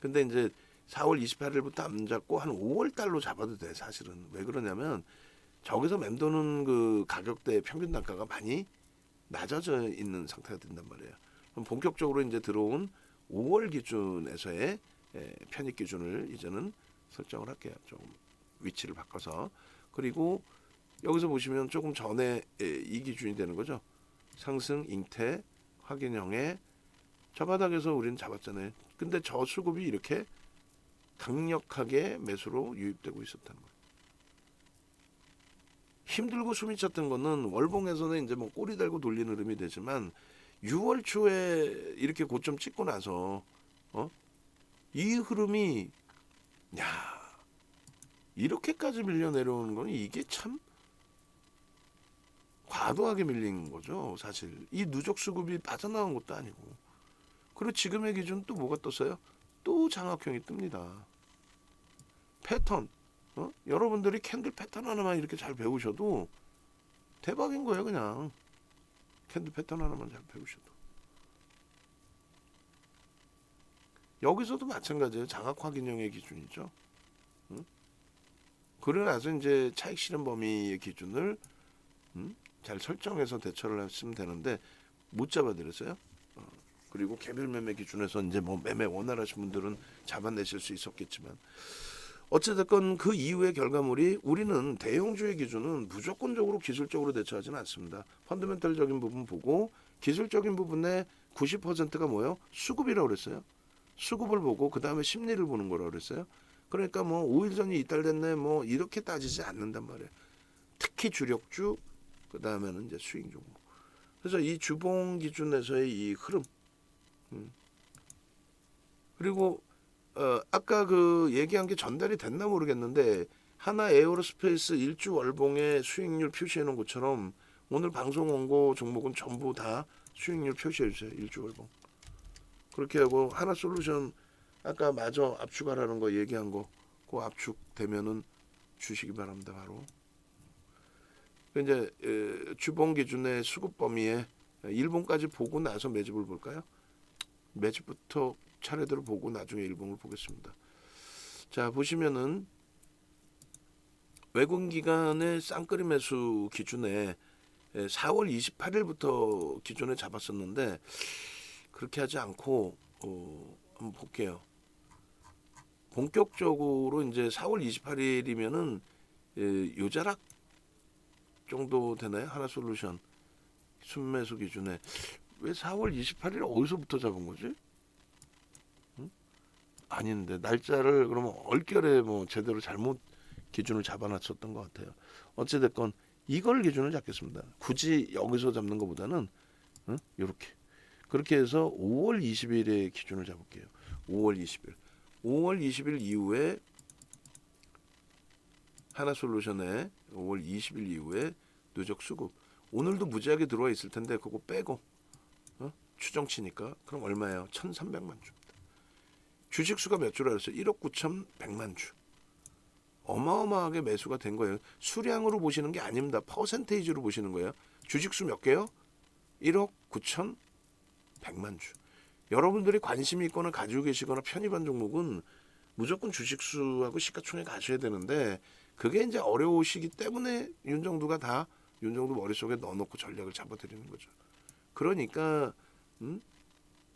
근데 이제 4월 28일부터 안 잡고 한 5월 달로 잡아도 돼 사실은. 왜 그러냐면 저기서 맴도는 그 가격대 평균 단가가 많이 낮아져 있는 상태가 된단 말이에요. 그럼 본격적으로 이제 들어온 5월 기준에서의 편입 기준을 이제는 설정을 할게요. 조금 위치를 바꿔서. 그리고 여기서 보시면 조금 전에 이 기준이 되는 거죠. 상승 잉태 확인형의 저 바닥에서 우리는 잡았잖아요. 근데 저 수급이 이렇게 강력하게 매수로 유입되고 있었다는 거예요. 힘들고 숨이 찼던 거는 월봉에서는 이제 뭐 꼬리 달고 돌리는 흐름이 되지만 6월 초에 이렇게 고점 찍고 나서 이 흐름이 이렇게까지 밀려 내려오는 거는 이게 참 과도하게 밀린 거죠. 사실 이 누적 수급이 빠져나온 것도 아니고. 그리고 지금의 기준 또 뭐가 떴어요? 또 장악형이 뜹니다. 패턴. 여러분들이 캔들 패턴 하나만 이렇게 잘 배우셔도 대박인 거예요. 그냥 캔들 패턴 하나만 잘 배우셔도. 여기서도 마찬가지예요. 장악 확인형의 기준이죠. 그러고 나서 이제 차익 실현 범위의 기준을 잘 설정해서 대처를 했으면 되는데 못 잡아드렸어요. 그리고 개별 매매 기준에서 이제 뭐 매매 원활하신 분들은 잡아내실 수 있었겠지만 어찌됐건 그 이후의 결과물이 우리는 대형주의 기준은 무조건적으로 기술적으로 대처하지는 않습니다. 펀더멘털적인 부분 보고 기술적인 부분의 90%가 뭐예요? 수급이라고 그랬어요. 수급을 보고 그 다음에 심리를 보는 거라고 그랬어요. 그러니까 뭐 5일 전이 이탈됐네 뭐 이렇게 따지지 않는단 말이에요. 특히 주력주 그 다음에는 이제 수익 종목. 그래서 이 주봉 기준에서의 이 흐름 그리고 아까 그 얘기한 게 전달이 됐나 모르겠는데 하나 에어로스페이스 일주 월봉의 수익률 표시해 놓은 것처럼 오늘 방송 원고 종목은 전부 다 수익률 표시해 주세요. 일주 월봉. 그렇게 하고 하나 솔루션 아까 마저 압축하라는 거 얘기한 거 그 압축 되면은 주시기 바랍니다. 바로. 이제 주봉 기준의 수급 범위에 일봉까지 보고 나서 매집을 볼까요? 매집부터 차례대로 보고 나중에 일봉을 보겠습니다. 자, 보시면은 외국 기관의 쌍끌이 매수 기준에 4월 28일부터 기준에 잡았었는데 그렇게 하지 않고 한번 볼게요. 본격적으로 이제 4월 28일이면은 요자락 정도 되나요? 하나솔루션 순매수 기준에 왜 4월 28일 어디서부터 잡은 거지? 응? 아닌데 날짜를 그러면 얼결에 뭐 제대로 잘못 기준을 잡아놨었던 것 같아요. 어찌됐건 이걸 기준을 잡겠습니다. 굳이 여기서 잡는 것보다는 이렇게 그렇게 해서 5월 20일의 기준을 잡을게요. 5월 20일. 5월 20일 이후에 하나솔루션에 5월 20일 이후에 누적 수급 오늘도 무지하게 들어와 있을 텐데 그거 빼고 추정치니까 그럼 얼마예요? 1,300만 주입니다. 주식 수가 몇 주라 그랬어요? 1억 9,100만 주. 어마어마하게 매수가 된 거예요. 수량으로 보시는 게 아닙니다. 퍼센테이지로 보시는 거예요. 주식수 몇 개요? 1억 9,100만 주. 여러분들이 관심이 있거나 가지고 계시거나 편입한 종목은 무조건 주식수하고 시가총액 가셔야 되는데 그게 이제 어려우시기 때문에 윤정도 머릿속에 넣어놓고 전략을 잡아드리는 거죠. 그러니까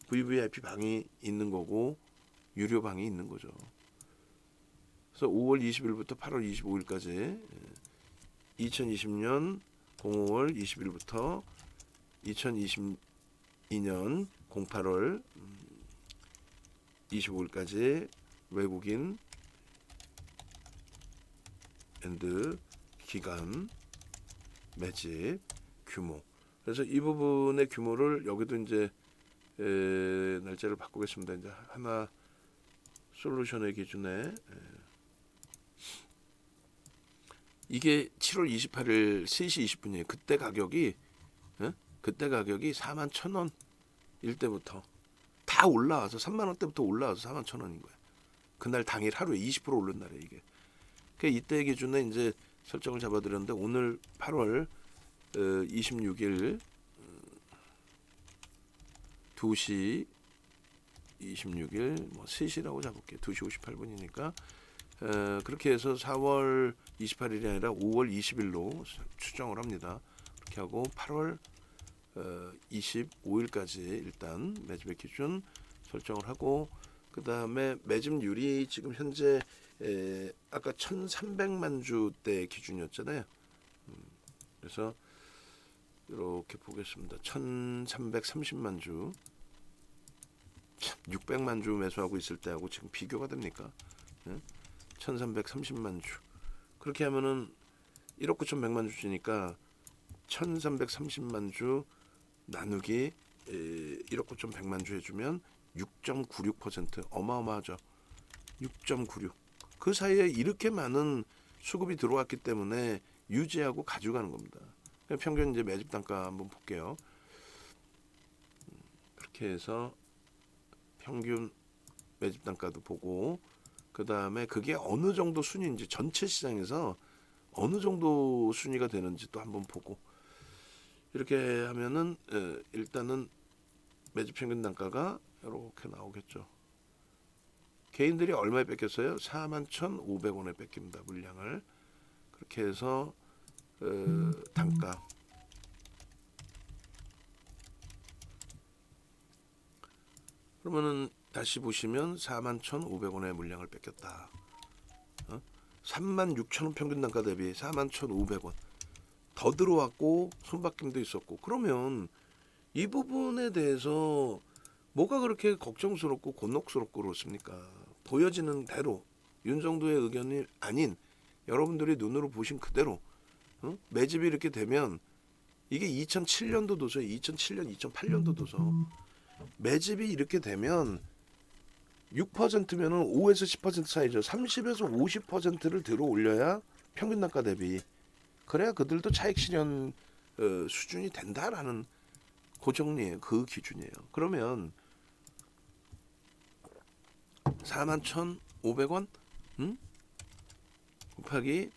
VVIP 방이 있는 거고 유료 방이 있는 거죠. 그래서 5월 20일부터 8월 25일까지 2020년 05월 20일부터 2022년 08월 25일까지 외국인 앤드 기간 매집 규모. 그래서 이 부분의 규모를 여기도 이제 날짜를 바꾸겠습니다. 이제 하나 솔루션의 기준에 이게 7월 28일 3시 20분이에요. 그때 가격이 41,000원 일때부터 다 올라와서 3만 원대부터 올라와서 41,000원인 거예요. 그날 당일 하루에 20% 오른 날에 이게. 그러니까 이때 기준에 이제 설정을 잡아드렸는데 오늘 8월 26일 2시 26일 뭐 3시라고 잡을게요. 2시 58분이니까 그렇게 해서 4월 28일이 아니라 5월 20일로 추정을 합니다. 그렇게 하고 8월 25일까지 일단 매집의 기준 설정을 하고 그 다음에 매집률이 지금 현재 아까 1,300만 주대 기준이었잖아요. 그래서 이렇게 보겠습니다. 1,330만 주 600만 주 매수하고 있을 때하고 지금 비교가 됩니까? 1,330만 주 그렇게 하면은 1억 9,100만 주니까 1,330만 주 나누기 1억 9,100만 주 해주면 6.96% 어마어마하죠. 6.96 그 사이에 이렇게 많은 수급이 들어왔기 때문에 유지하고 가져가는 겁니다. 평균 이제 매집 단가 한번 볼게요. 그렇게 해서 평균 매집 단가도 보고 그 다음에 그게 어느 정도 순위인지 전체 시장에서 어느 정도 순위가 되는지 또 한번 보고 이렇게 하면은 일단은 매집 평균 단가가 이렇게 나오겠죠. 개인들이 얼마에 뺏겼어요? 41,500원에 뺏깁니다. 물량을. 그렇게 해서 단가 그러면은 다시 보시면 41,500원의 물량을 뺏겼다. 36,000원 평균 단가 대비 41,500원 더 들어왔고 손바뀜도 있었고 그러면 이 부분에 대해서 뭐가 그렇게 걱정스럽고 곤혹스럽고 그렇습니까? 보여지는 대로 윤정도의 의견이 아닌 여러분들이 눈으로 보신 그대로 매집이 이렇게 되면 이게 2007년도 도서 2007년 2008년도 도서 매집이 이렇게 되면 6%면은 5에서 10% 사이죠. 30에서 50%를 들어 올려야 평균 단가 대비 그래야 그들도 차익 실현 수준이 된다라는 그 정리예요. 그 기준이에요. 그러면 41,500원 곱하기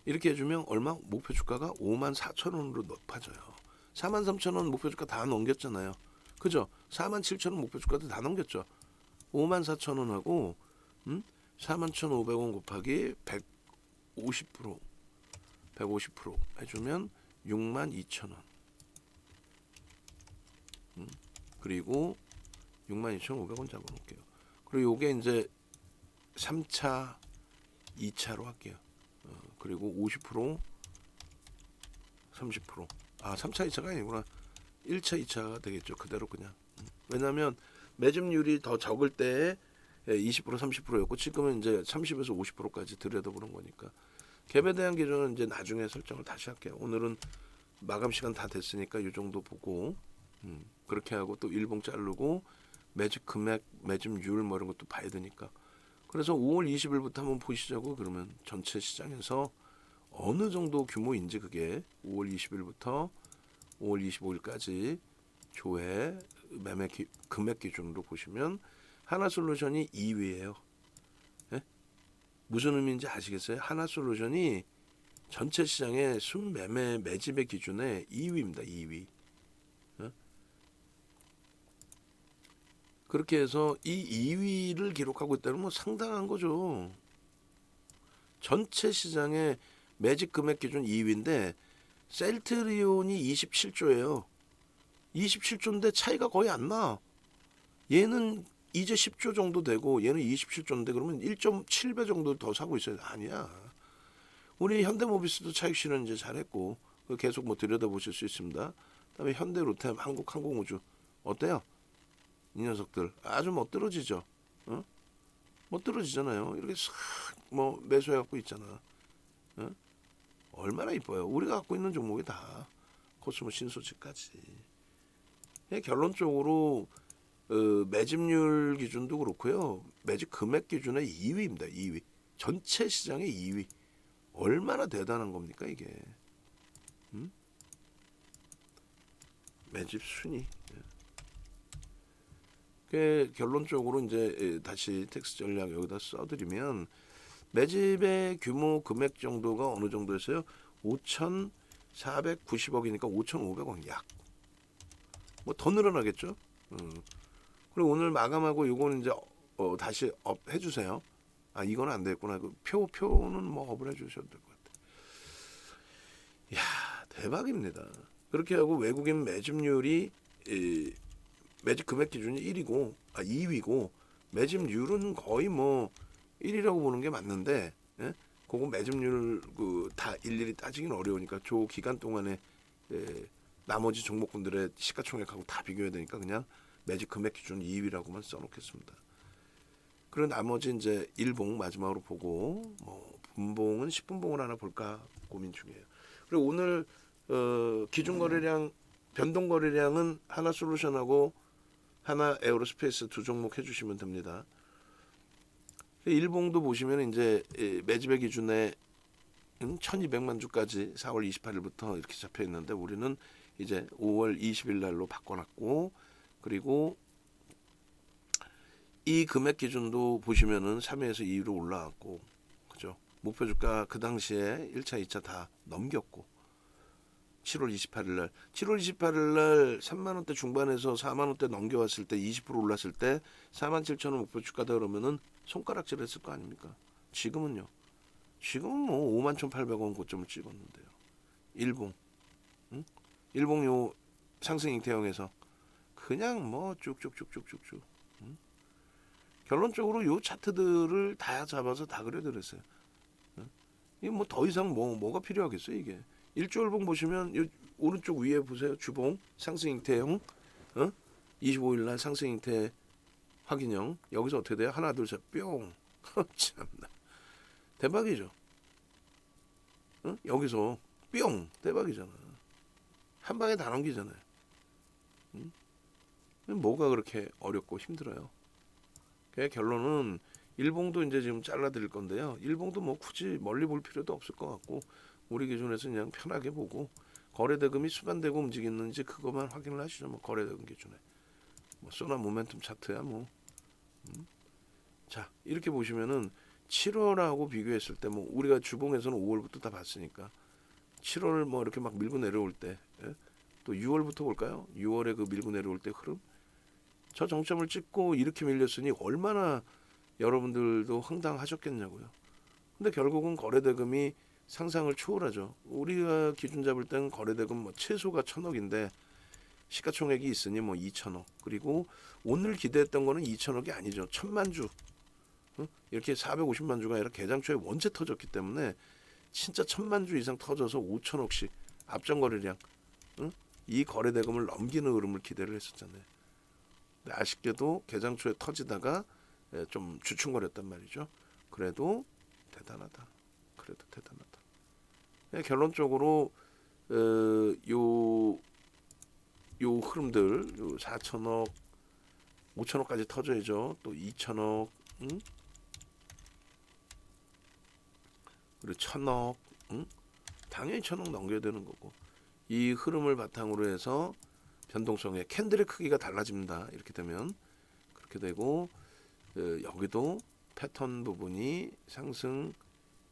이렇게 해주면 얼마? 목표 주가가 54,000원으로 높아져요. 43,000원 목표 주가 다 넘겼잖아요. 그죠? 47,000원 목표 주가도 다 넘겼죠. 54,000원하고 41,500원 곱하기 150% 150% 해주면 62,000원. 그리고 62,500원 잡아놓을게요. 그리고 요게 이제 3차, 2차로 할게요. 그리고 50%, 30%. 아, 3차, 2차가 아니구나. 1차, 2차가 되겠죠. 그대로 그냥. 왜냐하면 매집률이 더 적을 때 20%, 30%였고 지금은 이제 30에서 50%까지 들여다보는 거니까. 갭에 대한 기준은 이제 나중에 설정을 다시 할게요. 오늘은 마감 시간 다 됐으니까 이 정도 보고 그렇게 하고 또 일봉 자르고 매집 금액, 매집률 뭐 이런 것도 봐야 되니까. 그래서 5월 20일부터 한번 보시자고. 그러면 전체 시장에서 어느 정도 규모인지 그게 5월 20일부터 5월 25일까지 조회 매매 금액 기준으로 보시면 하나솔루션이 2위예요. 예? 무슨 의미인지 아시겠어요? 하나솔루션이 전체 시장의 순매매 매집의 기준에 2위입니다. 2위. 예? 그렇게 해서 이 2위를 기록하고 있다는 건 상당한 거죠. 전체 시장의 매집 금액 기준 2위인데 셀트리온이 27조예요. 27조인데 차이가 거의 안 나. 얘는 이제 10조 정도 되고 얘는 27조인데 그러면 1.7배 정도 더 사고 있어요. 아니야. 우리 현대모비스도 차익 실현 이제 잘했고 계속 뭐 들여다보실 수 있습니다. 그다음에 현대로템, 한국항공우주 어때요? 이 녀석들 아주 멋들어지죠. 어? 멋들어지잖아요. 이렇게 싹 뭐 매수해갖고 있잖아. 어? 얼마나 이뻐요. 우리가 갖고 있는 종목이 다 코스모 신소지까지. 결론적으로 매집률 기준도 그렇고요. 매집 금액 기준의 2위입니다. 2위. 전체 시장의 2위. 얼마나 대단한 겁니까 이게. 매집 순위. 결론적으로 이제 다시 텍스 전략 여기다 써드리면 매집의 규모 금액 정도가 어느 정도였어요? 5,490억이니까 5,500억 약. 뭐 더 늘어나겠죠. 그리고 오늘 마감하고 요거는 이제 다시 업 해주세요. 아 이건 안 됐구나. 그 표는 뭐 업을 해주셔도 될 것 같아요. 이야 대박입니다. 그렇게 하고 외국인 매집률이 매집 금액 기준이 1위고 2위고 매집률은 거의 뭐 1위라고 보는 게 맞는데 예? 그거 매집률 다 일일이 따지기는 어려우니까 조 기간 동안에 나머지 종목군들의 시가총액하고 다 비교해야 되니까 그냥 매집 금액 기준 2위라고만 써놓겠습니다. 그리고 나머지 이제 일봉 마지막으로 보고 뭐 분봉은 10분봉을 하나 볼까 고민 중이에요. 그리고 오늘 기준 거래량 변동 거래량은 하나솔루션하고 하나 에어로스페이스 두 종목 해주시면 됩니다. 일봉도 보시면 이제 매집의 기준에 1,200만 주까지 4월 28일부터 이렇게 잡혀 있는데 우리는 이제 5월 20일 날로 바꿔놨고 그리고 이 금액 기준도 보시면은 3위에서 2위로 올라왔고 그죠? 목표 주가 그 당시에 1차, 2차 다 넘겼고 7월 28일 날 3만 원대 중반에서 4만 원대 넘겨왔을 때 20% 올랐을 때 47,000원 목표 주가다 그러면은 손가락질 했을 거 아닙니까? 지금은요. 지금은 뭐 51,800원 고점을 찍었는데요. 일봉. 응? 일봉 요 상승 잉태형에서 그냥 뭐 쭉쭉쭉쭉쭉쭉. 응? 결론적으로 요 차트들을 다 잡아서 다 그려드렸어요. 응? 이게 뭐 더 이상 뭐가 필요하겠어요, 이게. 일조일봉 보시면 요 오른쪽 위에 보세요. 주봉 상승 잉태형 25일 날 상승 잉태 확인형. 여기서 어떻게 돼요? 하나 둘 셋 뿅. 참나 대박이죠. 여기서 뿅 대박이잖아. 한 방에 다 넘기잖아요. 뭐가 그렇게 어렵고 힘들어요. 결론은 일봉도 이제 지금 잘라드릴 건데요. 일봉도 뭐 굳이 멀리 볼 필요도 없을 것 같고 우리 기준에서 그냥 편하게 보고 거래대금이 수반되고 움직이는지 그것만 확인을 하시죠. 뭐 거래대금 기준에 뭐 소나 모멘텀 차트야 뭐. 자 이렇게 보시면은 7월하고 비교했을 때 뭐 우리가 주봉에서는 5월부터 다 봤으니까 7월 뭐 이렇게 막 밀고 내려올 때 또 6월부터 볼까요? 6월에 그 밀고 내려올 때 흐름. 저 정점을 찍고 이렇게 밀렸으니 얼마나 여러분들도 황당하셨겠냐고요. 근데 결국은 거래대금이 상상을 초월하죠. 우리가 기준 잡을 때는 거래대금 뭐 최소가 1,000억인데 시가총액이 있으니 뭐 2,000억. 그리고 오늘 기대했던 거는 2,000억이 아니죠. 1,000만 주. 이렇게 450만 주가 아니라 개장 초에 원체 터졌기 때문에 진짜 1,000만 주 이상 터져서 5,000억씩 앞전 거래량. 이 거래대금을 넘기는 흐름을 기대를 했었잖아요. 근데 아쉽게도 개장 초에 터지다가 좀 주춤거렸단 말이죠. 그래도 대단하다. 그래도 대단하다. 결론적으로 요 흐름들, 요 4천억, 5천억까지 터져야죠. 또 2천억, 그리고 1,000억, 당연히 1,000억 넘겨야 되는 거고. 이 흐름을 바탕으로 해서 변동성의 캔들의 크기가 달라집니다. 이렇게 되면 그렇게 되고 여기도 패턴 부분이 상승,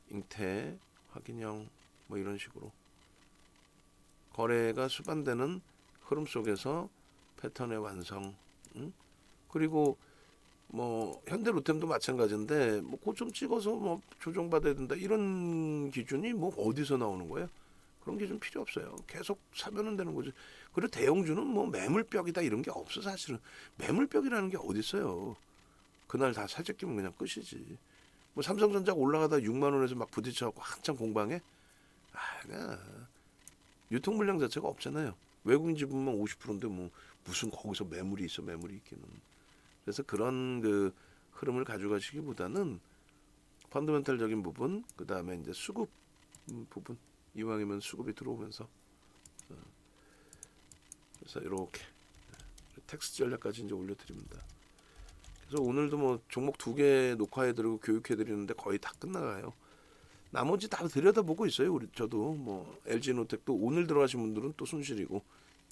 잉태, 확인형 뭐 이런 식으로 거래가 수반되는 흐름 속에서 패턴의 완성. 그리고 뭐 현대로템도 마찬가지인데 뭐 고점 찍어서 뭐 조정받아야 된다 이런 기준이 뭐 어디서 나오는 거예요? 그런 기준 필요 없어요. 계속 사면은 되는 거지. 그리고 대형주는 뭐 매물벽이다 이런 게 없어. 사실은 매물벽이라는 게 어디 있어요. 그날 다 살짝 끼면 그냥 끝이지. 뭐 삼성전자가 올라가다 6만 원에서 막 부딪혀갖고 한참 공방해. 그냥 유통 물량 자체가 없잖아요. 외국인 지분만 50%인데 뭐 무슨 거기서 매물이 있어. 매물이 있기는. 그래서 그런 그 흐름을 가져가시기보다는 펀더멘탈적인 부분, 그 다음에 이제 수급 부분, 이왕이면 수급이 들어오면서 그래서 이렇게 텍스트 전략까지 이제 올려드립니다. 그래서 오늘도 뭐 종목 2개 녹화해드리고 교육해드리는데 거의 다 끝나가요. 나머지 다 들여다보고 있어요. 저도 뭐 LG노텍도 오늘 들어가신 분들은 또 손실이고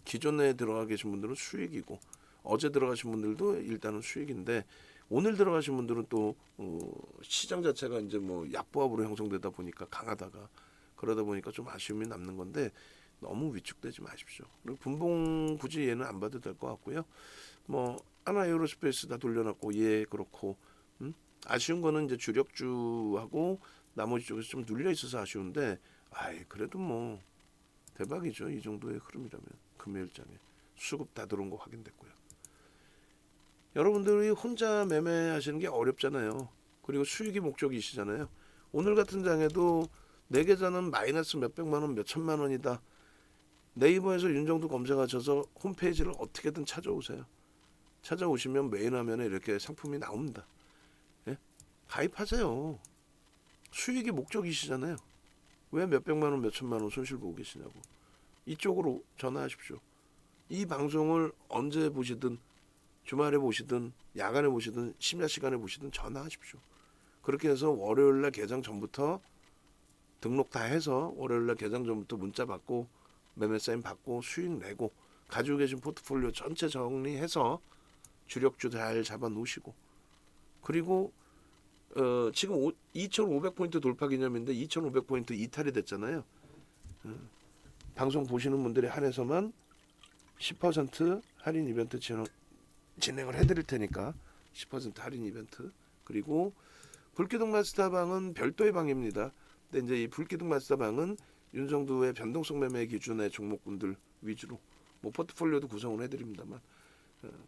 기존에 들어가 계신 분들은 수익이고 어제 들어가신 분들도 일단은 수익인데 오늘 들어가신 분들은 또 시장 자체가 이제 뭐 약보합으로 형성되다 보니까 강하다가 그러다 보니까 좀 아쉬움이 남는 건데 너무 위축되지 마십시오. 그리고 분봉 굳이 얘는 안 봐도 될 것 같고요. 뭐 하나에어로스페이스 다 돌려놨고 예 그렇고 아쉬운 거는 이제 주력주하고 나머지 쪽에서 좀 눌려 있어서 아쉬운데 그래도 뭐 대박이죠. 이 정도의 흐름이라면 금요일장에 수급 다 들어온 거 확인됐고요. 여러분들이 혼자 매매하시는 게 어렵잖아요. 그리고 수익이 목적이시잖아요. 오늘 같은 장에도 내 계좌는 마이너스 몇백만 원, 몇천만 원이다. 네이버에서 윤정도 검색하셔서 홈페이지를 어떻게든 찾아오세요. 찾아오시면 메인 화면에 이렇게 상품이 나옵니다. 예? 가입하세요. 수익이 목적이시잖아요. 왜 몇백만 원, 몇천만 원 손실 보고 계시냐고. 이쪽으로 전화하십시오. 이 방송을 언제 보시든 주말에 보시든 야간에 보시든 심야 시간에 보시든 전화하십시오. 그렇게 해서 월요일날 개장 전부터 등록 다 해서 월요일날 개장 전부터 문자 받고 매매 사인 받고 수익 내고 가지고 계신 포트폴리오 전체 정리해서 주력주 잘 잡아 놓으시고 그리고 지금 2,500포인트 돌파 기념인데 2,500포인트 이탈이 됐잖아요. 방송 보시는 분들에 한해서만 10% 할인 이벤트 진행을 해드릴 테니까 10% 할인 이벤트 그리고 불기둥 마스터방은 별도의 방입니다. 근데 이제 이 불기둥 마스터방은 윤정도의 변동성 매매 기준의 종목군들 위주로 뭐 포트폴리오도 구성을 해드립니다만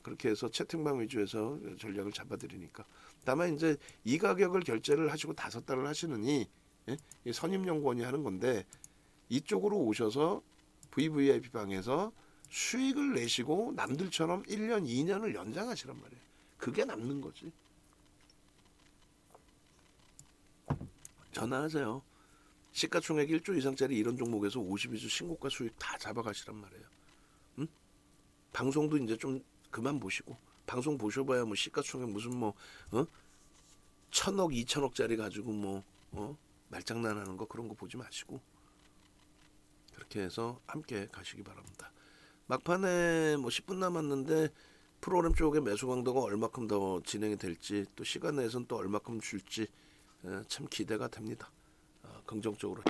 그렇게 해서 채팅방 위주에서 전략을 잡아드리니까 다만 이제 이 가격을 결제를 하시고 5달을 하시느니 선임연구원이 하는 건데 이쪽으로 오셔서 VVIP 방에서 수익을 내시고 남들처럼 1년 2년을 연장하시란 말이에요. 그게 남는 거지. 전화하세요. 시가총액 1조 이상짜리 이런 종목에서 52주 신고가 수익 다 잡아가시란 말이에요. 방송도 이제 좀 그만 보시고 방송 보셔봐야 뭐 시가총액 무슨 뭐 1,000억 2,000억짜리 가지고 뭐 말장난하는 거 그런 거 보지 마시고 그렇게 해서 함께 가시기 바랍니다. 막판에 뭐 10분 남았는데 프로그램 쪽에 매수 강도가 얼마큼 더 진행이 될지 또 시간 내에서는 또 얼마큼 줄지 참 기대가 됩니다. 긍정적으로